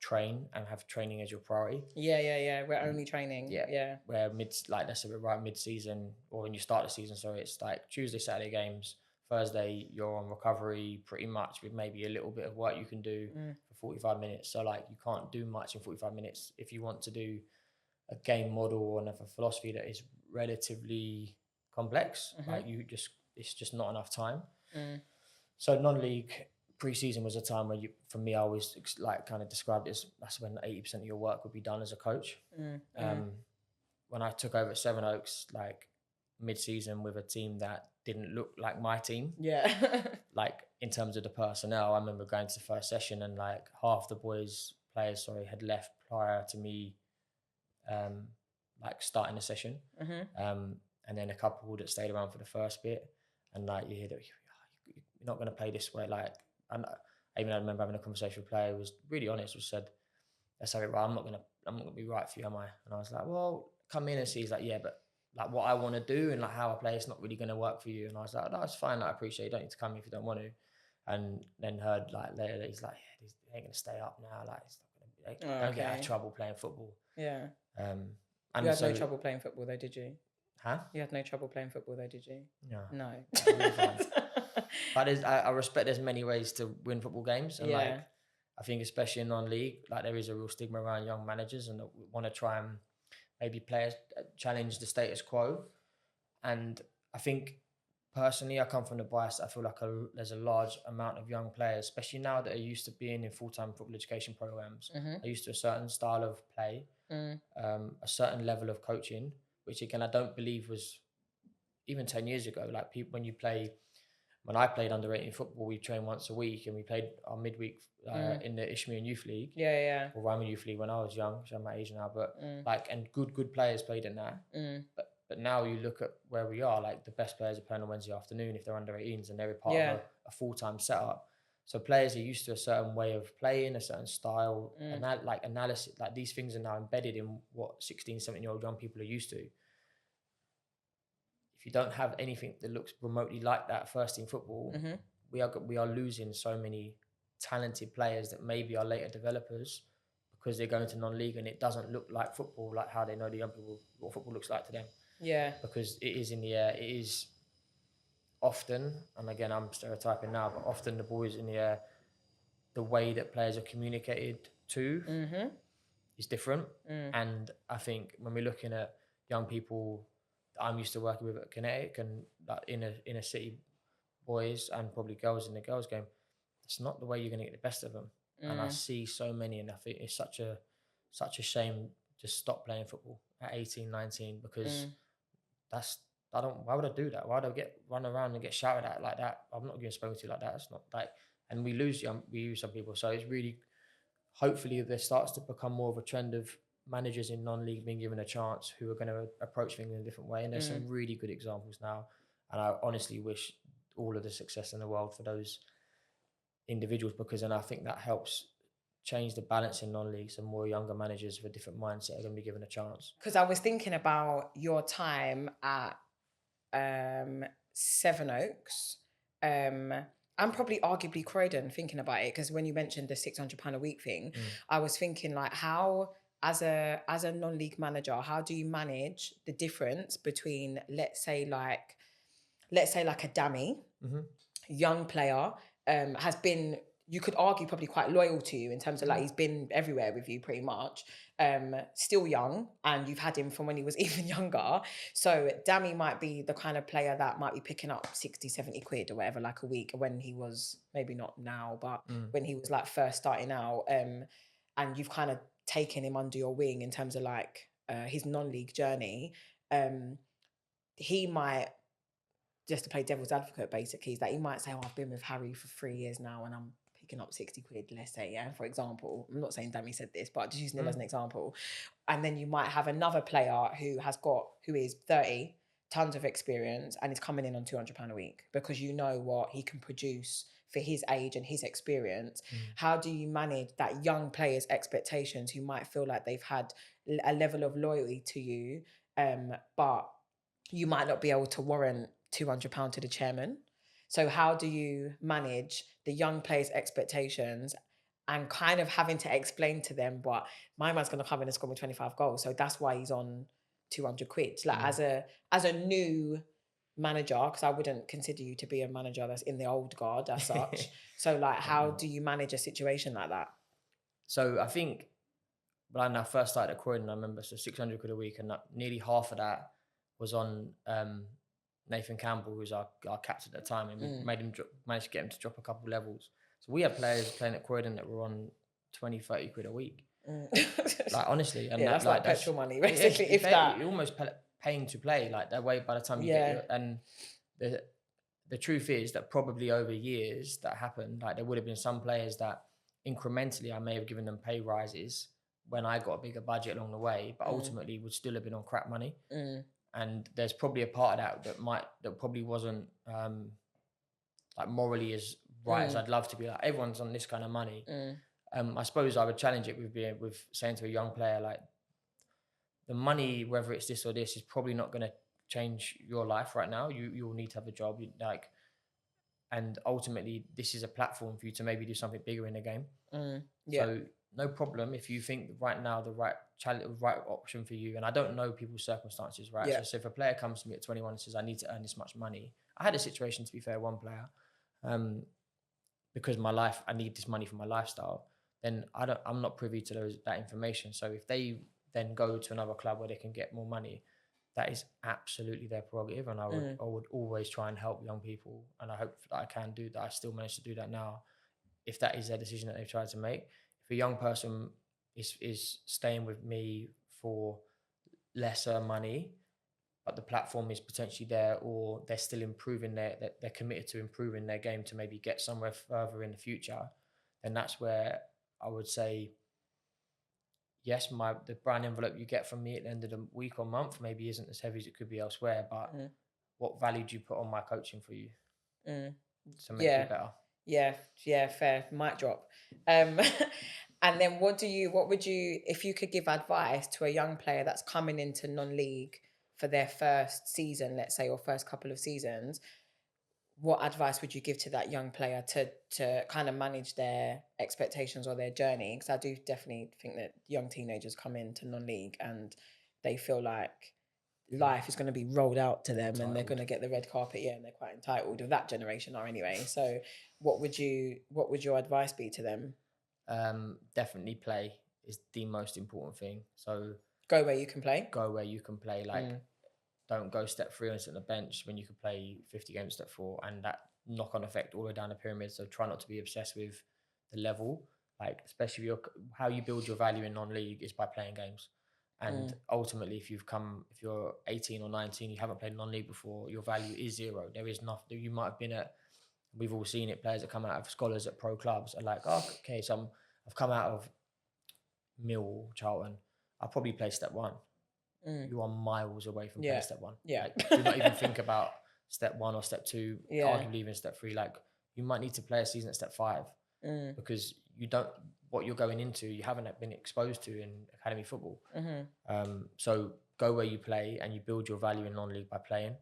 train and have training as your priority. Yeah. We're only training. Yeah. Where let's say we're right mid-season, or when you start the season, sorry, it's like Tuesday, Saturday games. Thursday, you're on recovery pretty much, with maybe a little bit of work you can do for 45 minutes. So like you can't do much in 45 minutes. If you want to do a game model or another philosophy that is relatively complex, like it's just not enough time. So non-league pre-season was a time where for me, I always like kind of described it as that's when 80% of your work would be done as a coach. When I took over at Sevenoaks, like mid-season with a team that didn't look like my team. Yeah. Like in terms of the personnel, I remember going to the first session and like half the players had left prior to me like starting the session. And then a couple that stayed around for the first bit, and like you hear that you're not going to play this way. Like, and I remember having a conversation with a player who was really honest, who said, let's have it right, I'm not gonna be right for you, am I? And I was like, well, come in and see. He's like, yeah, but like what I want to do and like how I play, it's not really going to work for you. And I was like, no, it's fine, I appreciate it. You don't need to come if you don't want to. And then heard like later that he's like, yeah, they ain't going to stay up now. Like, it's not gonna be, don't get out of trouble playing football. Yeah. And you had no trouble playing football though, did you? Huh? You had no trouble playing football though, did you? No. But I respect there's many ways to win football games. And like, I think especially in non-league, like there is a real stigma around young managers and want to try and maybe players challenge the status quo. And I think personally, I come from the bias. I feel like there's a large amount of young players, especially now that are used to being in full-time football education programs, are used to a certain style of play, a certain level of coaching, which again, I don't believe was even 10 years ago. Like people, when I played under 18 football, we trained once a week and we played our midweek in the Isthmian Youth League. Or Ryman Youth League when I was young, so I'm my age now. But and good players played in that. But now you look at where we are, like the best players are playing on Wednesday afternoon if they're under 18s and they're part of a full-time setup. So players are used to a certain way of playing, a certain style, and that like analysis, like these things are now embedded in what 16, 17-year-old young people are used to. If you don't have anything that looks remotely like that first team football, we are losing so many talented players that maybe are later developers because they're going to non-league and it doesn't look like football, like how they know the young people what football looks like to them. Yeah, because it is in the air. It is often, and again, I'm stereotyping now, but often the ball is in the air. The way that players are communicated to is different, and I think when we're looking at young people I'm used to working with at Kinetic and like in a city, boys and probably girls in the girls game, it's not the way you're going to get the best of them. And I see so many, and I think it's such a shame to stop playing football at 18, 19 because why would I do that? Why would I run around and get shouted at like that? I'm not getting spoken to like that. It's not like, and we lose some people. So it's really, hopefully there starts to become more of a trend of managers in non-league being given a chance who are going to approach things in a different way. And there's some really good examples now. And I honestly wish all of the success in the world for those individuals, because then I think that helps change the balance in non-league. So more younger managers with a different mindset are going to be given a chance. Because I was thinking about your time at Sevenoaks, and probably arguably Croydon, thinking about it, because when you mentioned the £600 a week thing, I was thinking like how, as a non-league manager, how do you manage the difference between, let's say like a Dammy, young player, has been, you could argue probably quite loyal to you in terms of like he's been everywhere with you pretty much, still young, and you've had him from when he was even younger. So Dammy might be the kind of player that might be picking up 60, 70 quid or whatever, like a week, when he was, maybe not now, but when he was like first starting out, and you've kind of taken him under your wing in terms of like his non-league journey. He might, just to play devil's advocate, basically, is that he might say, oh, I've been with Harry for 3 years now and I'm picking up 60 quid, let's say, yeah, for example. I'm not saying Dammy said this, but just using it as an example. And then you might have another player who is 30, tons of experience, and is coming in on £200 a week because you know what he can produce for his age and his experience. How do you manage that young player's expectations who might feel like they've had a level of loyalty to you, but you might not be able to warrant £200 to the chairman. So how do you manage the young players' expectations and kind of having to explain to them, but my man's going to come in and score me 25 goals. So that's why he's on 200 quid. Like as a new manager, because I wouldn't consider you to be a manager that's in the old guard as such. So like, how do you manage a situation like that? So I think when I first started at Croydon, I remember, so 600 quid a week, and nearly half of that was on Nathan Campbell, who was our captain at the time, and we managed to get him to drop a couple of levels. So we had players playing at Croydon that were on 20, 30 quid a week. Like, honestly. And that's like petrol money, basically, if that. You're almost paying to play, like, that way by the time you get your... And the truth is that probably over years that happened, like, there would have been some players that incrementally I may have given them pay rises when I got a bigger budget along the way, but ultimately would still have been on crap money. And there's probably a part of that probably wasn't like morally as right as I'd love to be. Like, everyone's on this kind of money. I suppose I would challenge it with saying to a young player, like, the money, whether it's this or this, is probably not going to change your life right now. You'll need to have a job, and ultimately this is a platform for you to maybe do something bigger in the game. So no problem if you think right now the right option for you. And I don't know people's circumstances, right? So if a player comes to me at 21 and says, I need to earn this much money. I had a situation, to be fair, one player, because I need this money for my lifestyle. Then I'm not privy to that information. So if they then go to another club where they can get more money, that is absolutely their prerogative. And I would always try and help young people. And I hope that I can do that. I still manage to do that now, if that is their decision that they've tried to make. If a young person is staying with me for lesser money, but the platform is potentially there, or they're still improving they're committed to improving their game to maybe get somewhere further in the future, then that's where I would say, yes, the brand envelope you get from me at the end of the week or month maybe isn't as heavy as it could be elsewhere, but what value do you put on my coaching for you to make you better? Yeah, fair. Mic drop. And then what would you, if you could give advice to a young player that's coming into non-league for their first season, let's say, or first couple of seasons, what advice would you give to that young player to kind of manage their expectations or their journey? Because I do definitely think that young teenagers come into non-league and they feel like life is going to be rolled out to them and they're going to get the red carpet, and they're quite entitled. Of that generation are anyway. So what would your advice be to them? Definitely play is the most important thing. So go where you can play. Like, don't go step 3 and sit on the bench when you could play 50 games step 4, and that knock-on effect all the way down the pyramid. So try not to be obsessed with the level, like, especially how you build your value in non-league is by playing games. And ultimately, if you're 18 or 19, you haven't played non-league before, your value is zero. There is nothing. You might have been we've all seen it, players that come out of scholars at pro clubs are like, oh, okay, so I've come out of Millwall, Charlton, I'll probably play step 1. You are miles away from playing step 1. Like, do not even think about step 1 or step 2, arguably even step 3. Like, you might need to play a season at step 5 because what you're going into, you haven't been exposed to in academy football. So go where you play and you build your value in non-league by playing.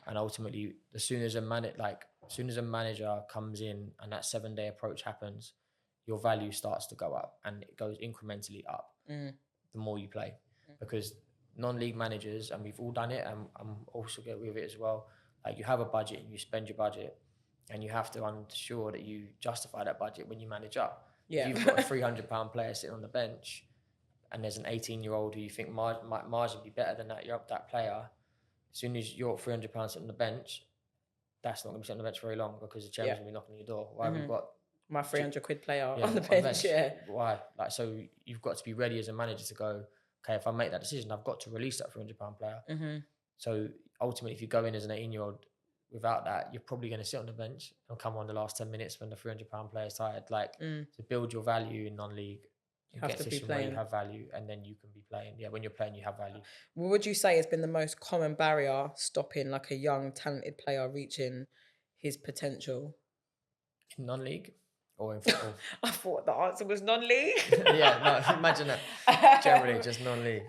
And ultimately, as soon as a manager comes in and that 7-day approach happens, your value starts to go up, and it goes incrementally up the more you play. Because non-league managers, and we've all done it, and I'm also good with it as well, like, you have a budget and you spend your budget, and you have to ensure that you justify that budget when you manage up. If you've got a £300 player sitting on the bench and there's an 18-year-old who you think might marginally better than that player, as soon as you're £300 sitting on the bench, that's not going to be sitting on the bench very long, because the chairman's going to be knocking on your door. Why have we got my 300 quid player on the bench? Why? Like, so you've got to be ready as a manager to go, okay, if I make that decision, I've got to release that £300 player. So ultimately, if you go in as an 18-year-old without that, you're probably going to sit on the bench and come on the last 10 minutes when the £300 player is tired. Like, to build your value in non-league, you have to be playing where you have value, and then you can be playing. Yeah, when you're playing, you have value. What would you say has been the most common barrier stopping, like, a young, talented player reaching his potential? In non-league or in football? I thought the answer was non-league. Imagine that. Generally, just non-league.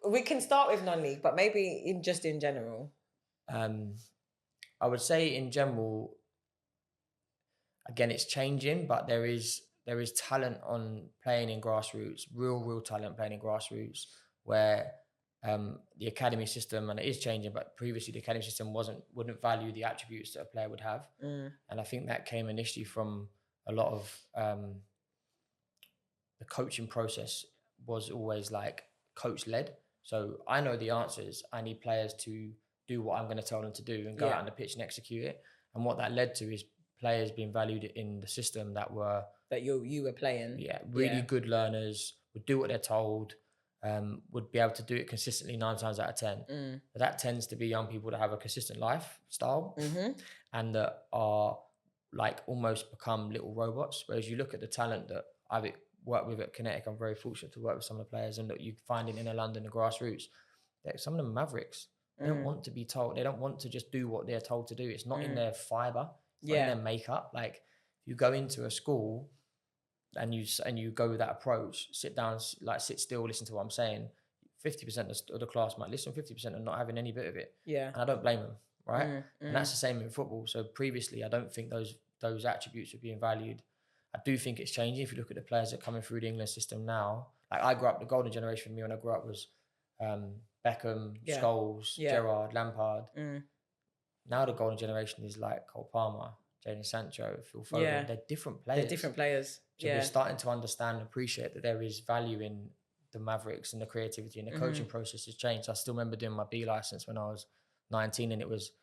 We can start with non-league, but maybe in general. I would say in general, again, it's changing, but there is talent on playing in grassroots, real talent playing in grassroots, where the academy system, and it is changing, but previously the academy system wouldn't value the attributes that a player would have, and I think that came initially from a lot of the coaching process was always like coach led. So I know the answers. I need players to do what I'm going to tell them to do and go out on the pitch and execute it. And what that led to is players being valued in the system that you were playing. Yeah, really good learners, would do what they're told, would be able to do it consistently 9 times out of 10. But that tends to be young people that have a consistent lifestyle and that are like almost become little robots. Whereas you look at the talent that I've worked with at Kinetic, I'm very fortunate to work with some of the players, and that you find in inner London, the grassroots, some of them are mavericks. They don't want to be told. They don't want to just do what they're told to do. It's not in their fiber. It's not in their makeup. Like you go into a school and you go with that approach, sit down, like sit still, listen to what I'm saying. 50% of the class might listen, 50% are not having any bit of it. Yeah. And I don't blame them, right? And that's the same in football. So previously, I don't think those attributes were being valued. I do think it's changing. If you look at the players that are coming through the England system now, like I grew up, the golden generation for me when I grew up was Beckham, Scholes, Gerrard, Lampard. Now the golden generation is like Cole Palmer, Jadon Sancho, Phil Foden. Yeah. They're different players. So we're starting to understand and appreciate that there is value in the Mavericks and the creativity, and the coaching process has changed. I still remember doing my B license when I was 19, and it was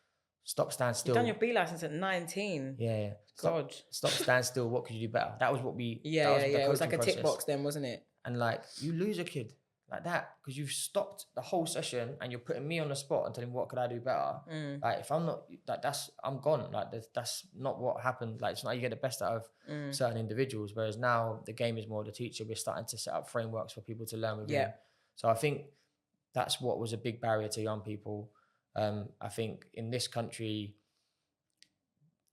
stop, stand still. You done your B license at 19? Yeah. God. Stop, stand still. What could you do better? That was what we. It was like a tick box then, wasn't it? And like you lose a kid like that because you've stopped the whole session and you're putting me on the spot and telling me what could I do better. Like if I'm not like I'm gone. Like that's not what happened. Like it's not how you get the best out of certain individuals. Whereas now the game is more the teacher. We're starting to set up frameworks for people to learn within. Yeah. So I think that's what was a big barrier to young people. I think in this country,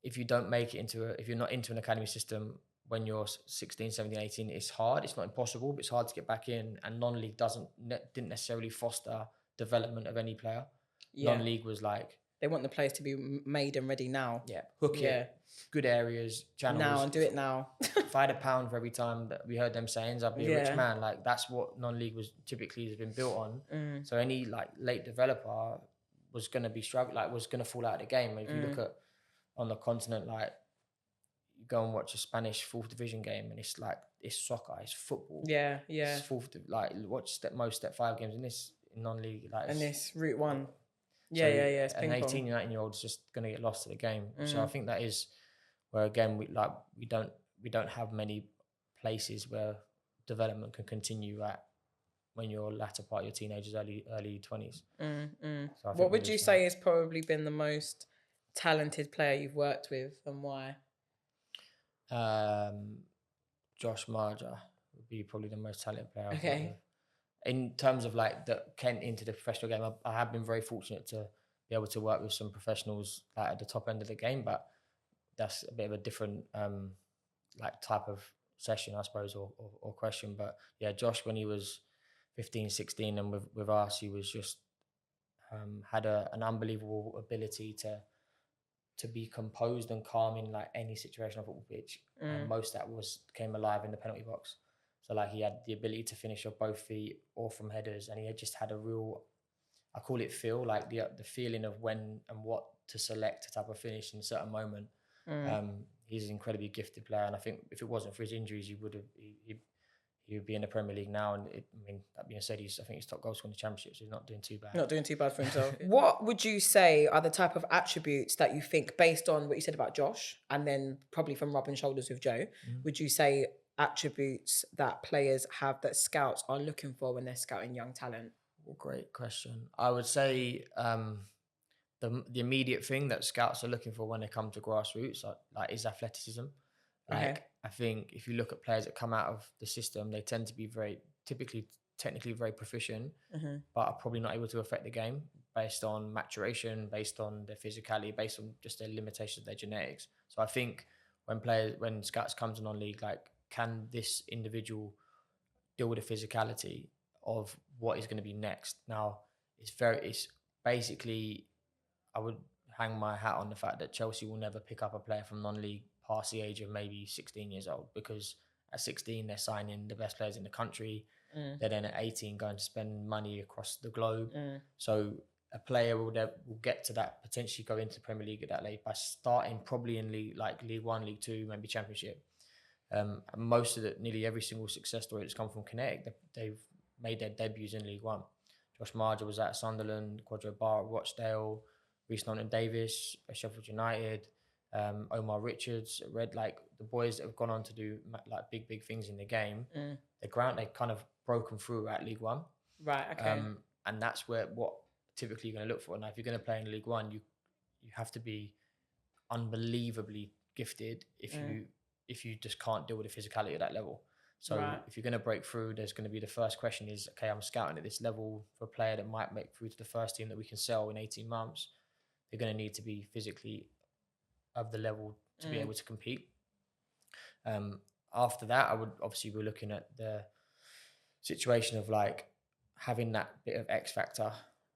if you don't make it if you're not into an academy system when you're 16, 17, 18, it's hard. It's not impossible, but it's hard to get back in. And non-league didn't necessarily foster development of any player. Yeah. Non-league was like... They want the players to be made and ready now. Yeah, hook it, good areas, channels. Now and do it now. If I had £1 for every time that we heard them sayings, I'd be a rich man. Like that's what non-league was typically has been built on. So any like late developer was going to be struggling, like was going to fall out of the game. If you look at on the continent, like you go and watch a Spanish 4th division game and it's like, it's soccer, it's football. Yeah. It's like watch most step 5 games in non-league. Like and this Route 1. So it's an 18, 19-year-old is just going to get lost to the game. So I think that is where again we don't have many places where development can continue at when you're latter part of your teenagers, early 20s. So what would you say has probably been the most talented player you've worked with, and why? Josh Marja would be probably the most talented player. Okay. In terms of like that Kent into the professional game, I have been very fortunate to be able to work with some professionals like at the top end of the game, but that's a bit of a different like type of session, I suppose, or question. But yeah, Josh, when he was 15, 16 and with us, he was just had an unbelievable ability to be composed and calm in like any situation on a football pitch. And most of that came alive in the penalty box. So like he had the ability to finish off both feet or from headers, and he had just had a real, I call it feel, like the feeling of when and what to select a type of finish in a certain moment. He's an incredibly gifted player, and I think if it wasn't for his injuries, he would be in the Premier League now. And that being said, I think he's top goal scorer in the Championship, so he's not doing too bad. Not doing too bad for himself. What would you say are the type of attributes that you think, based on what you said about Josh, and then probably from rubbing shoulders with Joe, would you say attributes that players have that scouts are looking for when they're scouting young talent? Well, great question. I would say the immediate thing that scouts are looking for when they come to grassroots is athleticism. I think if you look at players that come out of the system, they tend to be technically very proficient, but are probably not able to affect the game based on maturation, based on their physicality, based on just their limitations of their genetics. So I think when scouts come to non-league, like, can this individual deal with the physicality of what is going to be next? Now, it's basically I would hang my hat on the fact that Chelsea will never pick up a player from non-league past the age of maybe 16 years old, because at 16 they're signing the best players in the country. They're then at 18 going to spend money across the globe. So a player will get to that, potentially go into the Premier League at that late by starting probably in League 1, League 2, maybe Championship. And most of nearly every single success story that's come from Kinetic, they've made their debuts in League 1. Josh Marger was at Sunderland, Quadro Bar at Rochdale, Reece Norton-Davis at Sheffield United, Omar Richards at Red. Like, the boys that have gone on to do like big things in the game, they kind of broken through at League 1. Right, okay. And that's what typically you're going to look for. Now, if you're going to play in League 1, you have to be unbelievably gifted if you just can't deal with the physicality at that level. So if you're going to break through, there's going to be the first question is, okay, I'm scouting at this level for a player that might make through to the first team that we can sell in 18 months. They're going to need to be physically of the level to be able to compete. After that, we're looking at the situation of like having that bit of X factor.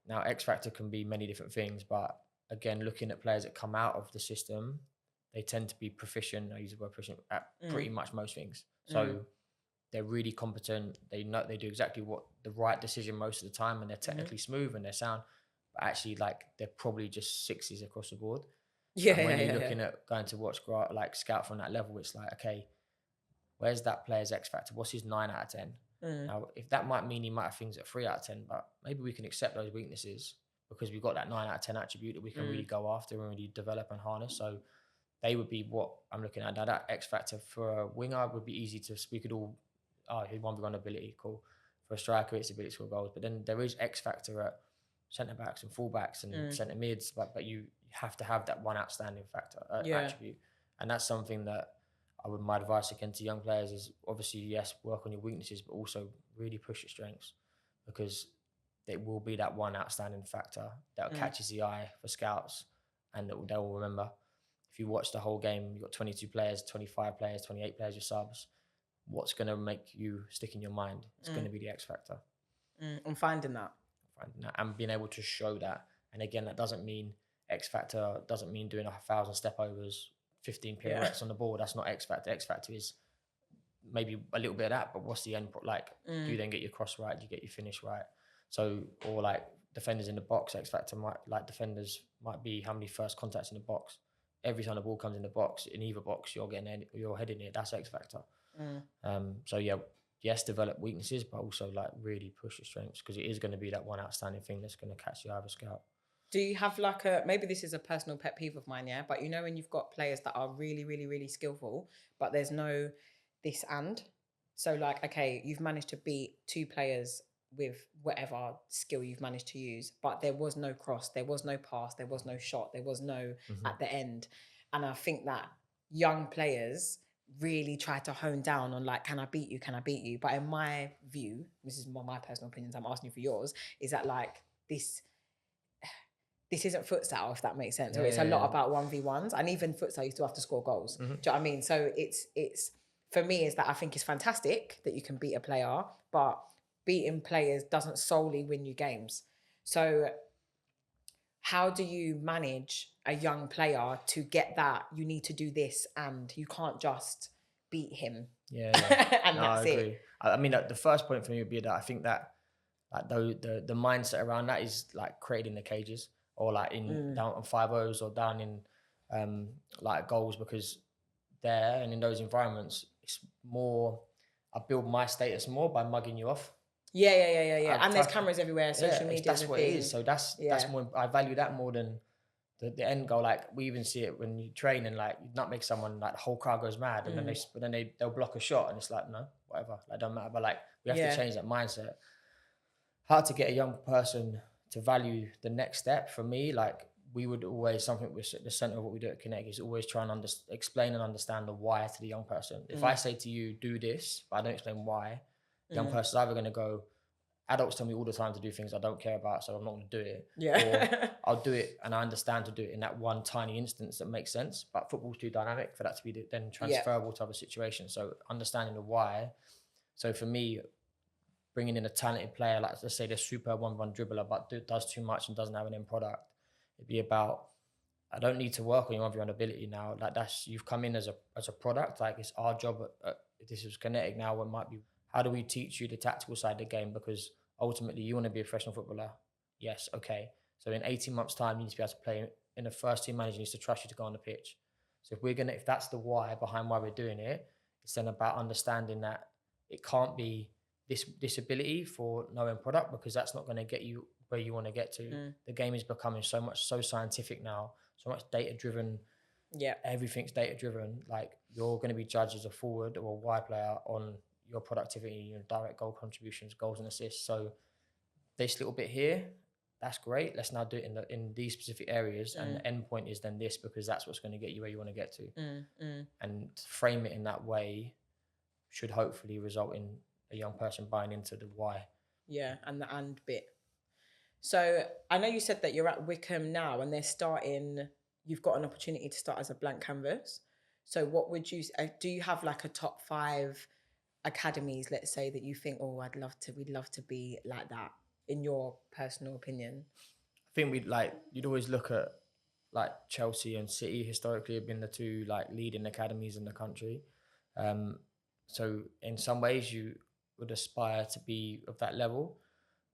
Now, X factor can be many different things, but again, looking at players that come out of the system, they tend to be proficient. I use the word proficient at pretty much most things. So they're really competent. They do exactly what the right decision most of the time, and they're technically smooth and they're sound. But actually, like, they're probably just sixes across the board. And when you're looking at going to watch like scout from that level, it's like, okay, where's that player's X factor? What's his 9 out of 10? Now, if that might mean he might have things at 3 out of 10, but maybe we can accept those weaknesses because we've got that 9 out of 10 attribute that we can really go after and really develop and harness. So they would be what I'm looking at. Now, that X factor for a winger would be easy to, we could all, he 1v1 ability, cool. For a striker, it's ability to score goals. But then there is X factor at centre backs and full backs and centre mids, but you have to have that one outstanding factor attribute. And that's something that my advice again to young players is, obviously, yes, work on your weaknesses, but also really push your strengths, because it will be that one outstanding factor that catches the eye for scouts and that they'll remember. If you watch the whole game, you've got 22 players, 25 players, 28 players, your subs, what's going to make you stick in your mind? It's going to be the X factor. I'm finding that. And being able to show that. And again, that doesn't mean X factor, doesn't mean doing 1,000 step overs, 15 pirouettes on the ball. That's not X factor. X factor is maybe a little bit of that, but what's the end? Like, do you then get your cross right? Do you get your finish right? So, or like defenders in the box, X factor defenders might be how many first contacts in the box. Every time the ball comes in the box, in either box, you're heading it. That's X factor. So yeah, yes, develop weaknesses, but also like really push your strengths, because it is going to be that one outstanding thing that's going to catch the eye of a scout. Do you have like maybe this is a personal pet peeve of mine, yeah, but you know when you've got players that are really, really, really skillful, but there's no this and. So like, okay, you've managed to beat 2 players with whatever skill you've managed to use, but there was no cross, there was no pass, there was no shot, there was no at the end. And I think that young players really try to hone down on like, can I beat you? Can I beat you? But in my view, this is my personal opinions, I'm asking you for yours, is that like this isn't futsal, if that makes sense. Or it's a lot about 1v1s, and even futsal, you still have to score goals. Do you know what I mean? So it's for me is that I think it's fantastic that you can beat a player, but beating players doesn't solely win you games. So how do you manage a young player to get that you need to do this and you can't just beat him? And that's it. I mean, the first point for me would be that I think that like the mindset around that is like creating the cages, or like in down on 5-0s or down in like goals, because there and in those environments, it's more, I build my status more by mugging you off. Yeah. And there's cameras everywhere, social media. That's what it is. So that's more, I value that more than the end goal. Like, we even see it when you train and like you nutmeg someone, like the whole crowd goes mad, and then they'll block a shot, and it's like, no, whatever, like, don't matter. But like, we have to change that mindset. Hard to get a young person to value the next step. For me, like, we would always, something with the center of what we do at Kinetic is always try and explain and understand the why to the young person. If I say to you, do this, but I don't explain why, the young person's either going to go, adults tell me all the time to do things I don't care about, so I'm not going to do it. Or I'll do it and I understand to do it in that one tiny instance that makes sense. But football's too dynamic for that to be then transferable to other situations. So understanding the why. So for me, bringing in a talented player, like let's say they're super 1v1 dribbler, but does too much and doesn't have an end product, It'd be about, I don't need to work on your own ability now. Like that's, you've come in as a product. Like it's our job. This is Kinetic now. What might be, how do we teach you the tactical side of the game? Because ultimately you want to be a professional footballer. Yes, okay. So in 18 months' time, you need to be able to play in the first team. Manager needs to trust you to go on the pitch. So if that's the why behind why we're doing it, it's then about understanding that it can't be this ability for no end product, because that's not going to get you where you want to get to. The game is becoming so scientific now, so much data driven. Yeah. Everything's data driven. Like you're going to be judged as a forward or a wide player on your productivity, your direct goal contributions, goals and assists. So this little bit here, that's great. Let's now do it in these specific areas, and the end point is then this, because that's what's going to get you where you want to get to. And frame it in that way should hopefully result in a young person buying into the why. Yeah, and the and bit. So I know you said that you're at Wycombe now, and they're starting. You've got an opportunity to start as a blank canvas. So what would you do? You have like a top 5 academies, let's say, that you think, oh, we'd love to be like that, in your personal opinion? I think you'd always look at like Chelsea and City historically have been the 2 like leading academies in the country. So in some ways you would aspire to be of that level.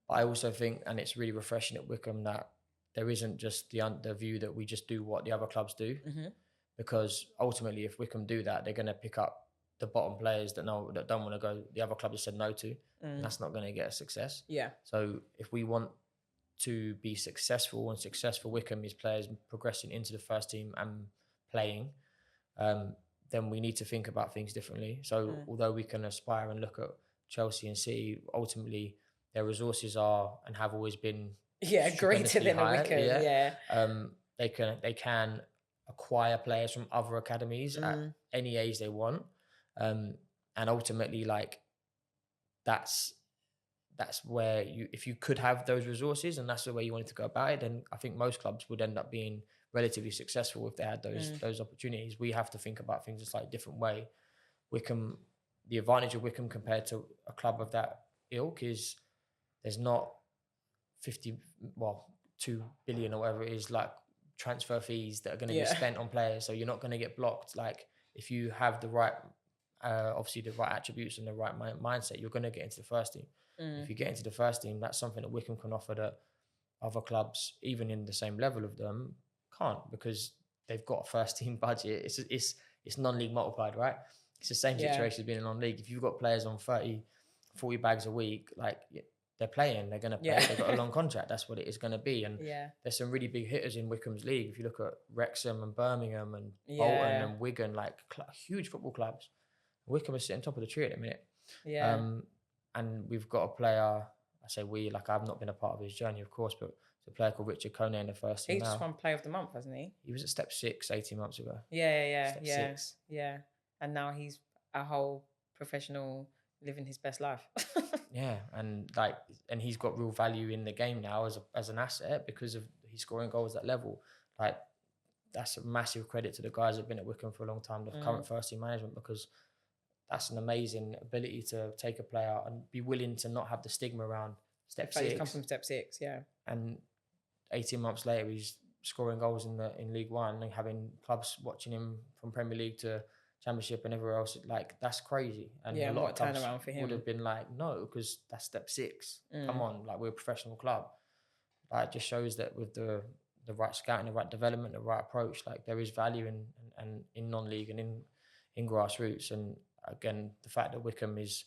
But I also think, and it's really refreshing at Wycombe, that there isn't just the view that we just do what the other clubs do. Because ultimately, if Wycombe do that, they're going to pick up the bottom players that don't want to go, the other club has said no to, and that's not going to get a success. Yeah. So if we want to be successful, and successful Wycombe is players progressing into the first team and playing, then we need to think about things differently. So although we can aspire and look at Chelsea and City, ultimately their resources are and have always been greater than high. a Wycombe. They can acquire players from other academies at any age they want, and ultimately like that's where if you could have those resources and that's the way you wanted to go about it, then I think most clubs would end up being relatively successful if they had those opportunities. We have to think about things a slightly different way. Wycombe, the advantage of Wycombe compared to a club of that ilk is there's not 2 billion or whatever it is, like transfer fees that are going to be spent on players. So you're not going to get blocked. Like if you have the right, obviously the right attributes and the right mindset, you're going to get into the first team. If you get into the first team, that's something that Wycombe can offer that other clubs, even in the same level of them, can't, because they've got a first team budget. It's non-league multiplied, right? It's the same situation as being in non-league. If you've got players on 30, 40 bags a week, like they're playing, they're going to play. They've got a long contract. That's what it is going to be. And there's some really big hitters in Wycombe's league. If you look at Wrexham and Birmingham and Bolton and Wigan, like huge football clubs, Wycombe is sitting top of the tree at the minute. And we've got a player, I say we, like I've not been a part of his journey, of course, but it's a player called Richard Kone in the first team. He's just won Player of the Month, hasn't he? He was at step 6 18 months ago. Step 6. Yeah. And now he's a whole professional, living his best life. And he's got real value in the game now as an asset because of he's scoring goals at that level. Like that's a massive credit to the guys that have been at Wycombe for a long time, the current first team management, because that's an amazing ability to take a player and be willing to not have the stigma around step 6. He's come from step 6, and 18 months later he's scoring goals in League One and having clubs watching him from Premier League to Championship and everywhere else. Like that's crazy. And a lot of clubs turnaround for him would have been like, no, because that's step 6. Come on, like we're a professional club. Like it just shows that with the right scouting, the right development, the right approach, like there is value in non-league and in grassroots. And again, the fact that Wycombe is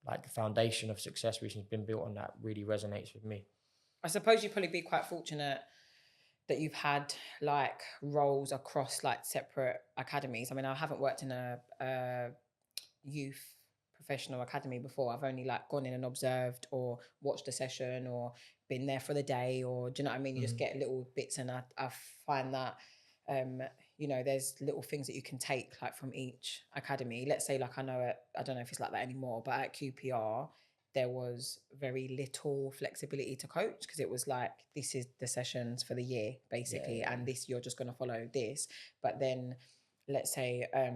like the foundation of success recently has been built on that really resonates with me. I suppose you'd probably be quite fortunate that you've had like roles across like separate academies. I mean, I haven't worked in a youth professional academy before. I've only like gone in and observed or watched a session or been there for the day, or do you know what I mean? You just get little bits, and I find that there's little things that you can take like from each academy. Let's say like I don't know if it's like that anymore, but at QPR there was very little flexibility to coach because it was like, this is the sessions for the year basically, and this you're just going to follow this. But then let's say I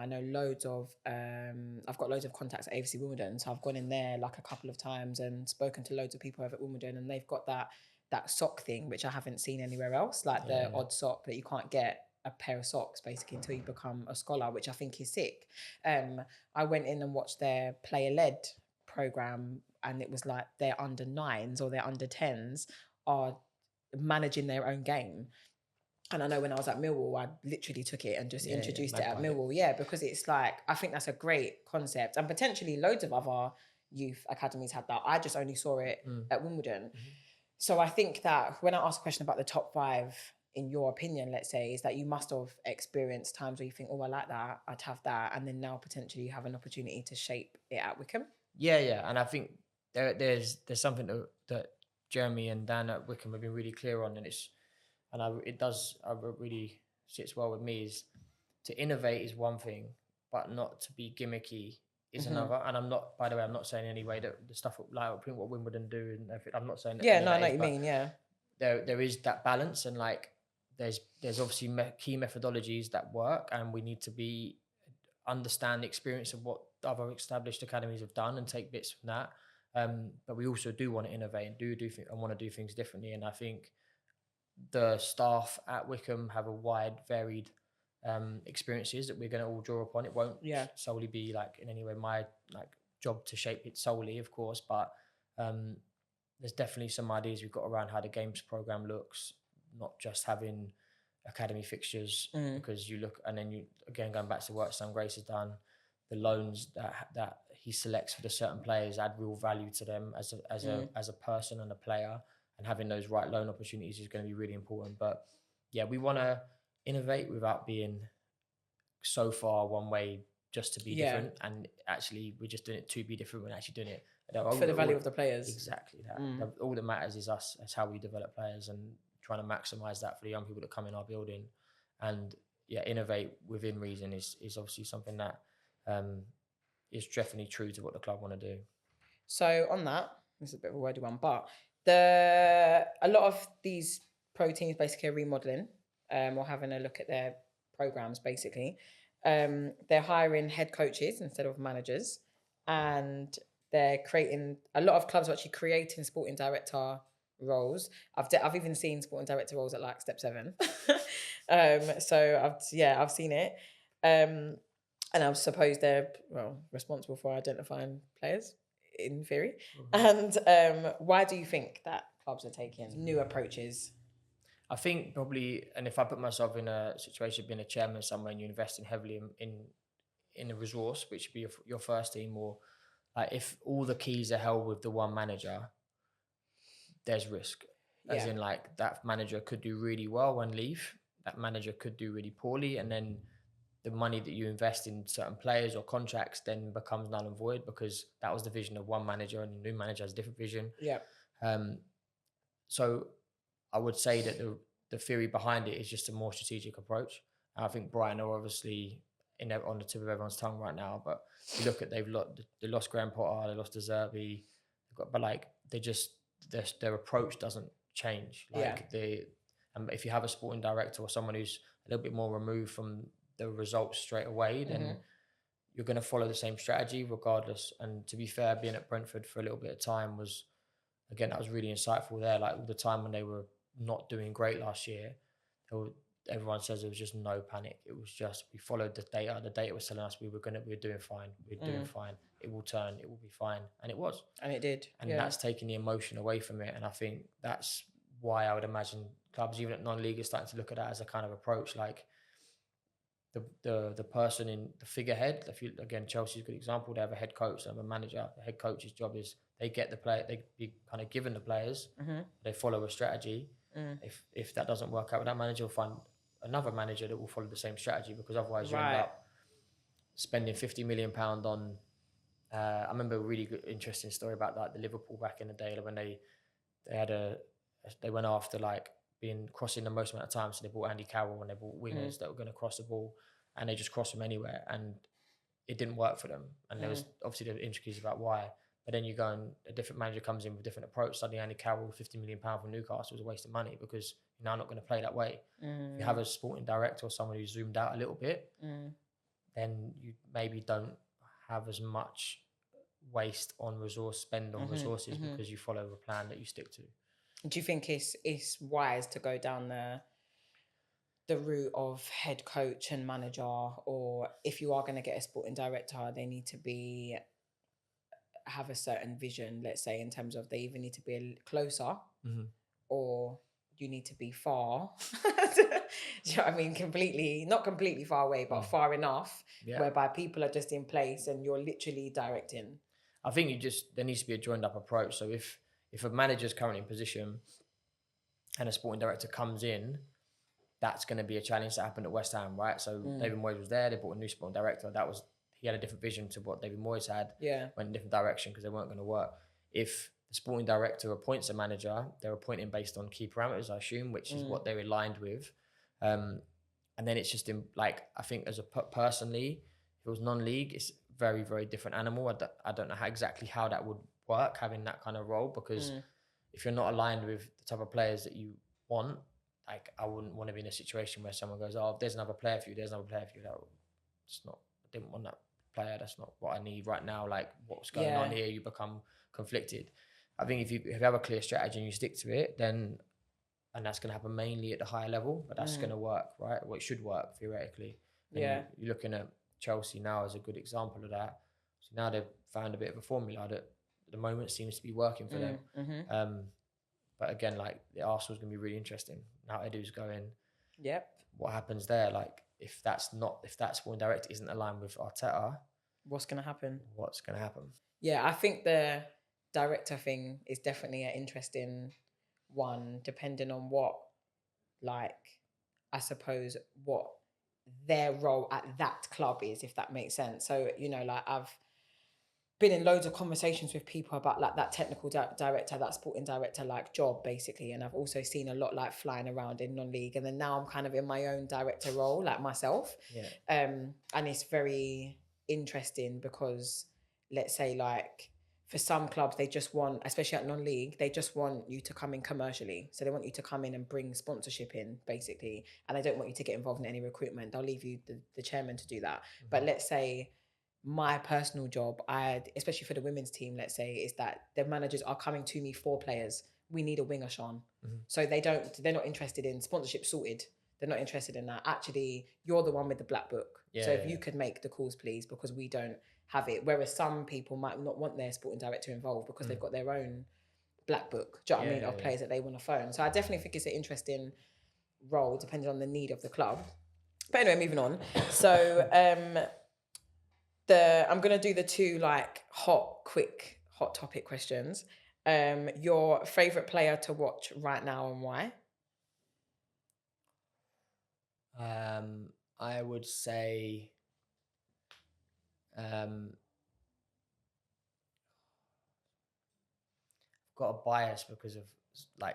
know loads of I've got loads of contacts at AFC Wimbledon, so I've gone in there like a couple of times and spoken to loads of people over at Wimbledon, and they've got that that sock thing, which I haven't seen anywhere else, like the odd sock that you can't get a pair of socks basically until you become a scholar, which I think is sick. I went in and watched their player-led program, and it was like their under 9s or their under 10s are managing their own game. And I know when I was at Millwall, I literally took it and just introduced it at Millwall. Yeah, because it's like, I think that's a great concept. And potentially loads of other youth academies had that. I just only saw it at Wimbledon. So I think that when I ask a question about the top 5, in your opinion, let's say, is that you must have experienced times where you think, oh, I like that, I'd have that. And then now potentially you have an opportunity to shape it at Wycombe. Yeah. And I think there's something that Jeremy and Dan at Wycombe have been really clear on, and it really sits well with me, is to innovate is one thing, but not to be gimmicky is another. And I'm not, by the way, I'm not saying in any way that the stuff like what Wimbledon do and everything, I'm not saying that. Yeah, no, I know what you mean. Yeah, there is that balance, and like there's obviously key methodologies that work, and we need to understand the experience of what other established academies have done and take bits from that. But we also do want to innovate and want to do things differently. And I think the staff at Wycombe have a wide, varied experiences that we're going to all draw upon. It won't solely be like in any way my job to shape it solely, of course, but there's definitely some ideas we've got around how the games program looks, not just having academy fixtures, because you look, and then you, again, going back to what Sam Grace has done, the loans that he selects for the certain players add real value to them as a person and a player, and having those right loan opportunities is going to be really important. But yeah, we want to innovate without being so far one way just to be different, and actually we're just doing it to be different. We're actually doing it for the value of the players. Exactly that. All that matters is us, as how we develop players, and trying to maximize that for the young people that come in our building. And yeah, innovate within reason is obviously something that is definitely true to what the club want to do. So on that, this is a bit of a wordy one, but a lot of these pro teams basically are remodeling or having a look at their programs basically. They're hiring head coaches instead of managers, and they're creating, a lot of clubs are actually creating sporting director roles. I've even seen sporting director roles at like Step 7. So I've seen it. And I suppose they're responsible for identifying players in theory. And why do you think that clubs are taking new approaches? I think probably, and if I put myself in a situation of being a chairman somewhere and you're investing heavily in a resource, which would be your first team, or like if all the keys are held with the one manager, there's risk. As in, like, that manager could do really well and leave. That manager could do really poorly, and then the money that you invest in certain players or contracts then becomes null and void, because that was the vision of one manager and the new manager has a different vision. Yeah. So I would say that the theory behind it is just a more strategic approach. And I think Brighton are obviously on the tip of everyone's tongue right now, but you look at, they lost Graham Potter, they lost De Zerbi, but like their approach doesn't change. Like if you have a sporting director or someone who's a little bit more removed from the results straight away, then you're going to follow the same strategy regardless. And to be fair, being at Brentford for a little bit of time that was really insightful there. Like all the time when they were not doing great last year, everyone says there was just no panic. It was just, we followed the data. The data was telling us we're doing fine. We're doing fine. It will turn. It will be fine. And it was. And it did. And that's taking the emotion away from it. And I think that's why I would imagine clubs, even at non-league, are starting to look at that as a kind of approach. Like the person in the figurehead. Again, Chelsea's a good example. They have a head coach, they have a manager. The head coach's job is they get the player. They be kind of given the players. They follow a strategy. If that doesn't work out with that manager, will find another manager that will follow the same strategy, because otherwise you end up spending £50 million on. I remember a really good, interesting story about that. The Liverpool back in the day, when they went after like crossing the most amount of time, so they bought Andy Carroll and they bought wingers that were going to cross the ball, and they just crossed them anywhere, and it didn't work for them. And there was obviously the intricacies about why. But then you go and a different manager comes in with a different approach. Suddenly Andy Carroll, £50 million from Newcastle, was a waste of money, because you're now not going to play that way. If you have a sporting director or someone who's zoomed out a little bit, then you maybe don't have as much waste on resources because you follow a plan that you stick to. Do you think it's wise to go down the route of head coach and manager, or if you are going to get a sporting director, they need to have a certain vision, let's say, in terms of they either need to be closer or you need to be far. Do you know what I mean? Not completely far away, but far enough whereby people are just in place and you're literally directing. I think there needs to be a joined up approach. So if a manager's currently in position and a sporting director comes in, that's going to be a challenge that happened at West Ham, right? So David Moyes was there. They brought a new sporting director. He had a different vision to what David Moyes had. Yeah. Went in a different direction because they weren't going to work. If the sporting director appoints a manager, they're appointing based on key parameters, I assume, which is what they're aligned with. And then it's just I think as a personally, if it was non-league, it's a very, very different animal. I don't know exactly how that would work, having that kind of role, because if you're not aligned with the type of players that you want, like I wouldn't want to be in a situation where someone goes, "Oh, there's another player for you. There's another player for you." It's not. I didn't want that player. That's not what I need right now. Like what's going on here? You become conflicted. I think if you have a clear strategy and you stick to it, then and that's going to happen mainly at the higher level, but that's going to work, right? Well, it should work theoretically. And you're looking at Chelsea now as a good example of that. So now they've found a bit of a formula that at the moment seems to be working for them. But again, like the Arsenal's going to be really interesting. Now Edu's going. Yep. What happens there? Like if that sporting director isn't aligned with Arteta, what's going to happen? Yeah, I think the director thing is definitely an interesting one, depending on what their role at that club is, if that makes sense. So, I've been in loads of conversations with people about like that technical director, that sporting director job basically, and I've also seen a lot flying around in non-league, and then now I'm kind of in my own director role myself. And it's very interesting because let's say for some clubs they just want, especially at non-league, they just want you to come in commercially, so they want you to come in and bring sponsorship in basically, and they don't want you to get involved in any recruitment. They'll leave you the chairman to do that. But let's say my personal job, especially for the women's team, let's say, is that the managers are coming to me for players. We need a winger, Sean. So they're not interested in sponsorship sorted. They're not interested in that. Actually, you're the one with the black book. So if you could make the calls, please, because we don't have it. Whereas some people might not want their sporting director involved because they've got their own black book, do you know what I mean, of players that they want to phone. So I definitely think it's an interesting role depending on the need of the club. But anyway, moving on. So I'm gonna do the two hot topic questions. Your favorite player to watch right now and why? I would say I've got a bias because of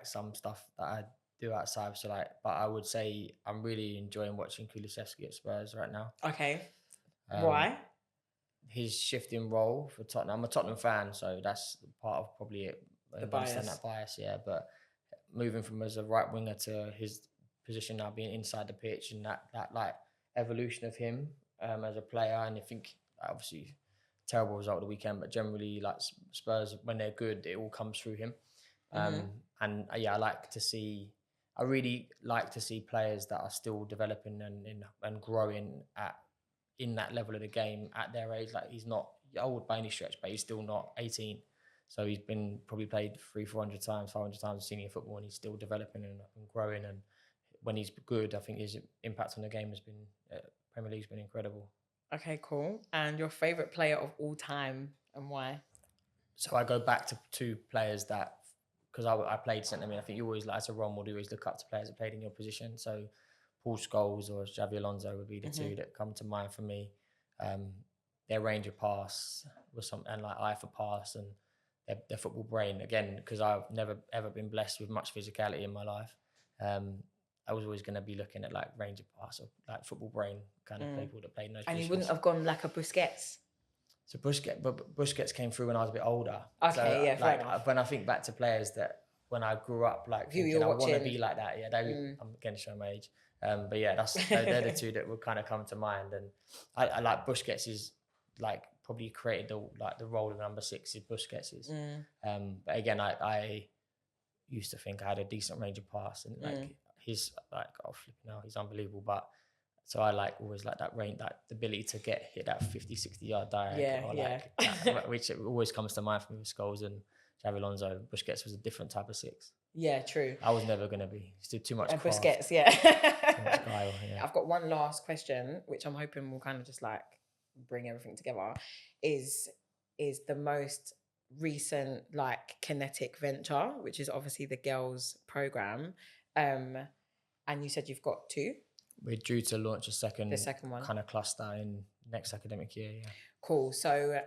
some stuff that I do outside. So but I would say I'm really enjoying watching Kulusevski at Spurs right now. Okay. Why? His shifting role for Tottenham. I'm a Tottenham fan, so that's part of probably it. The bias. That bias, yeah. But moving from as a right winger to his position now being inside the pitch, and that evolution of him as a player, and I think obviously terrible result of the weekend, but generally Spurs when they're good, it all comes through him. And I really like to see players that are still developing and growing in that level of the game at their age. He's not old by any stretch, but he's still not 18. So he's been probably played 300-400 times, 500 times in senior football, and he's still developing and growing. And when he's good, I think his impact on the game has been Premier League's been incredible. Okay, cool. And your favorite player of all time and why? So I go back to two players that, because I played centre mid. I think you always as a role model, you always look up to players that played in your position. So Paul Scholes or Xabi Alonso would be the two that come to mind for me. Their range of pass was and eye for pass, and their football brain, again, because I've never ever been blessed with much physicality in my life. I was always going to be looking at range of pass or football brain kind of people that played in those positions. And you wouldn't have gone like a Busquets? So Busquets came through when I was a bit older. Okay, so, fair enough. When I think back to players that when I grew up, thinking I want to be like that. Yeah, I'm again showing my age. But yeah, they're the two that would kind of come to mind. And I like Busquets is probably created the role of number 6 is Busquets is. But again, I used to think I had a decent range of pass, and like he's like, oh flipping hell, he's unbelievable. But so I like always like that range, that the ability to hit that 50-60 yard diag, or like that, which it always comes to mind for me with Scholes and Xavi Alonso. Busquets was a different type of 6. Yeah, true. I was never gonna be. Still too much craft. Busquets, Too much guile, yeah. I've got one last question, which I'm hoping will kind of just like bring everything together. Is the most recent like Kinetic venture, which is obviously the girls program, and you said you've got 2. We're due to launch the second one kind of cluster in next academic year. Yeah. Cool. So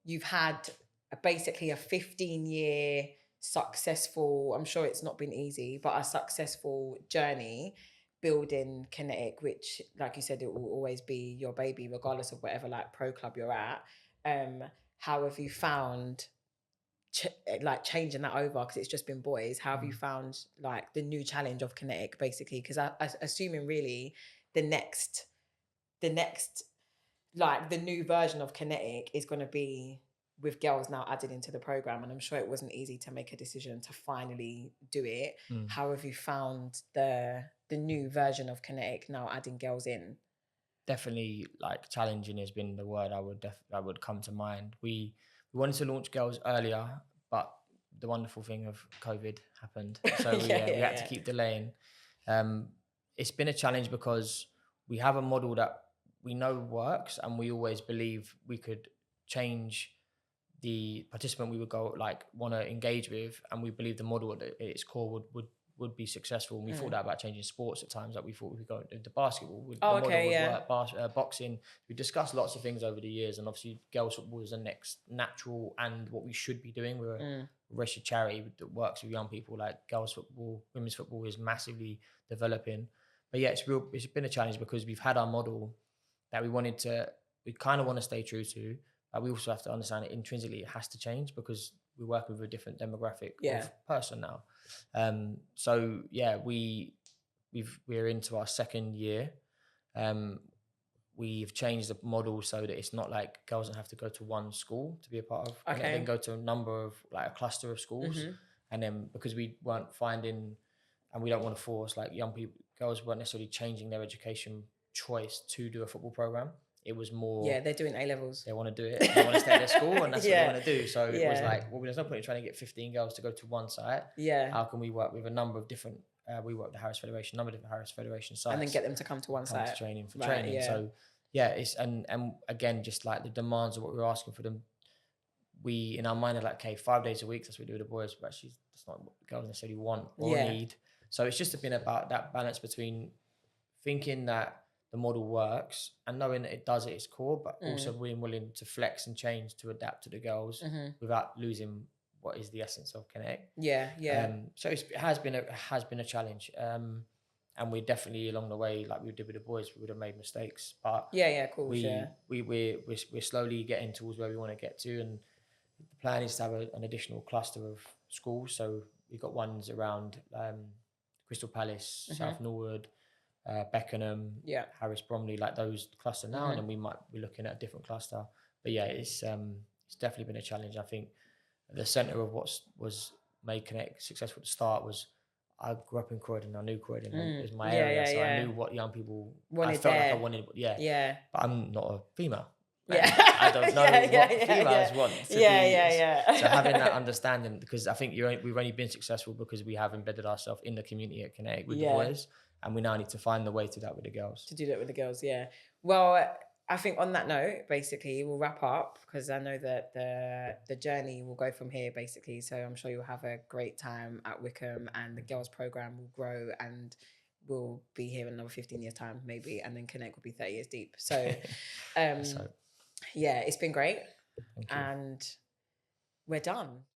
you've had basically a 15-year successful, I'm sure it's not been easy, but a successful journey building Kinetic, which, like you said, it will always be your baby, regardless of whatever like pro club you're at. How have you found like changing that over, because it's just been boys? How have you found like the new challenge of Kinetic, basically? Because I assuming really the next like the new version of Kinetic is going to be with girls now added into the program, and I'm sure it wasn't easy to make a decision to finally do it. How have you found the new version of Kinetic now adding girls in? Definitely, like challenging has been the word that would come to mind. We wanted to launch girls earlier, but the wonderful thing of COVID happened, so we had to keep delaying. It's been a challenge because we have a model that we know works, and we always believe we could change the participant we would go like want to engage with, and we believe the model at its core would be successful. And we thought that about changing sports at times. Like we thought we could go into basketball, the model would work, boxing. We discussed lots of things over the years, and obviously girls football is the next natural and what we should be doing. We're a registered charity that works with young people. Like girls football, women's football is massively developing. But yeah, it's been a challenge because we've had our model that we kind of want to stay true to. We also have to understand that intrinsically it has to change because we're working with a different demographic of person now. So yeah, we're into our second year. We've changed the model so that it's not like girls don't have to go to one school to be a part of. Okay. And then go to a cluster of schools. And then because we weren't finding, and we don't want to force like young people, girls weren't necessarily changing their education choice to do a football program. It was more... Yeah, they're doing A-levels. They want to do it. They want to stay at their school, and that's what they want to do. So it was like, well, there's no point in trying to get 15 girls to go to one site. Yeah. How can we work with a number of different... we work with the Harris Federation, a number of different Harris Federation sites. And then get them to come to one site. To training for training. Yeah. So, yeah, it's... And again, just like the demands of what we're asking for them, we, in our mind, are like, okay, 5 days a week, that's what we do with the boys, but actually that's not what girls necessarily want or need. So it's just been about that balance between thinking that the model works and knowing that it does at its core, but also being willing to flex and change to adapt to the girls without losing what is the essence of Kinetic. So it has been a challenge, and we're definitely along the way, like we did with the boys, we would have made mistakes, but we're slowly getting towards where we want to get to, and the plan is to have an additional cluster of schools. So we've got ones around Crystal Palace, South Norwood, Beckenham, Harris Bromley, like those cluster now, and then we might be looking at a different cluster. But yeah, it's definitely been a challenge. I think the centre of what was made Kinetic successful at the start was I grew up in Croydon. I knew Croydon as my area, so I knew what young people wanted. I felt like I wanted, but I'm not a female. I don't know what females want to be. So having that understanding, because I think we've only been successful because we have embedded ourselves in the community at Kinetic with the boys. And we now need to find the way to that with the girls. To do that with the girls, yeah. Well, I think on that note, basically, we'll wrap up because I know that the journey will go from here, basically. So I'm sure you'll have a great time at Wycombe, and the girls program will grow, and we'll be here in another 15 years' time, maybe, and then Kinetic will be 30 years deep. So, yeah, it's been great. And we're done.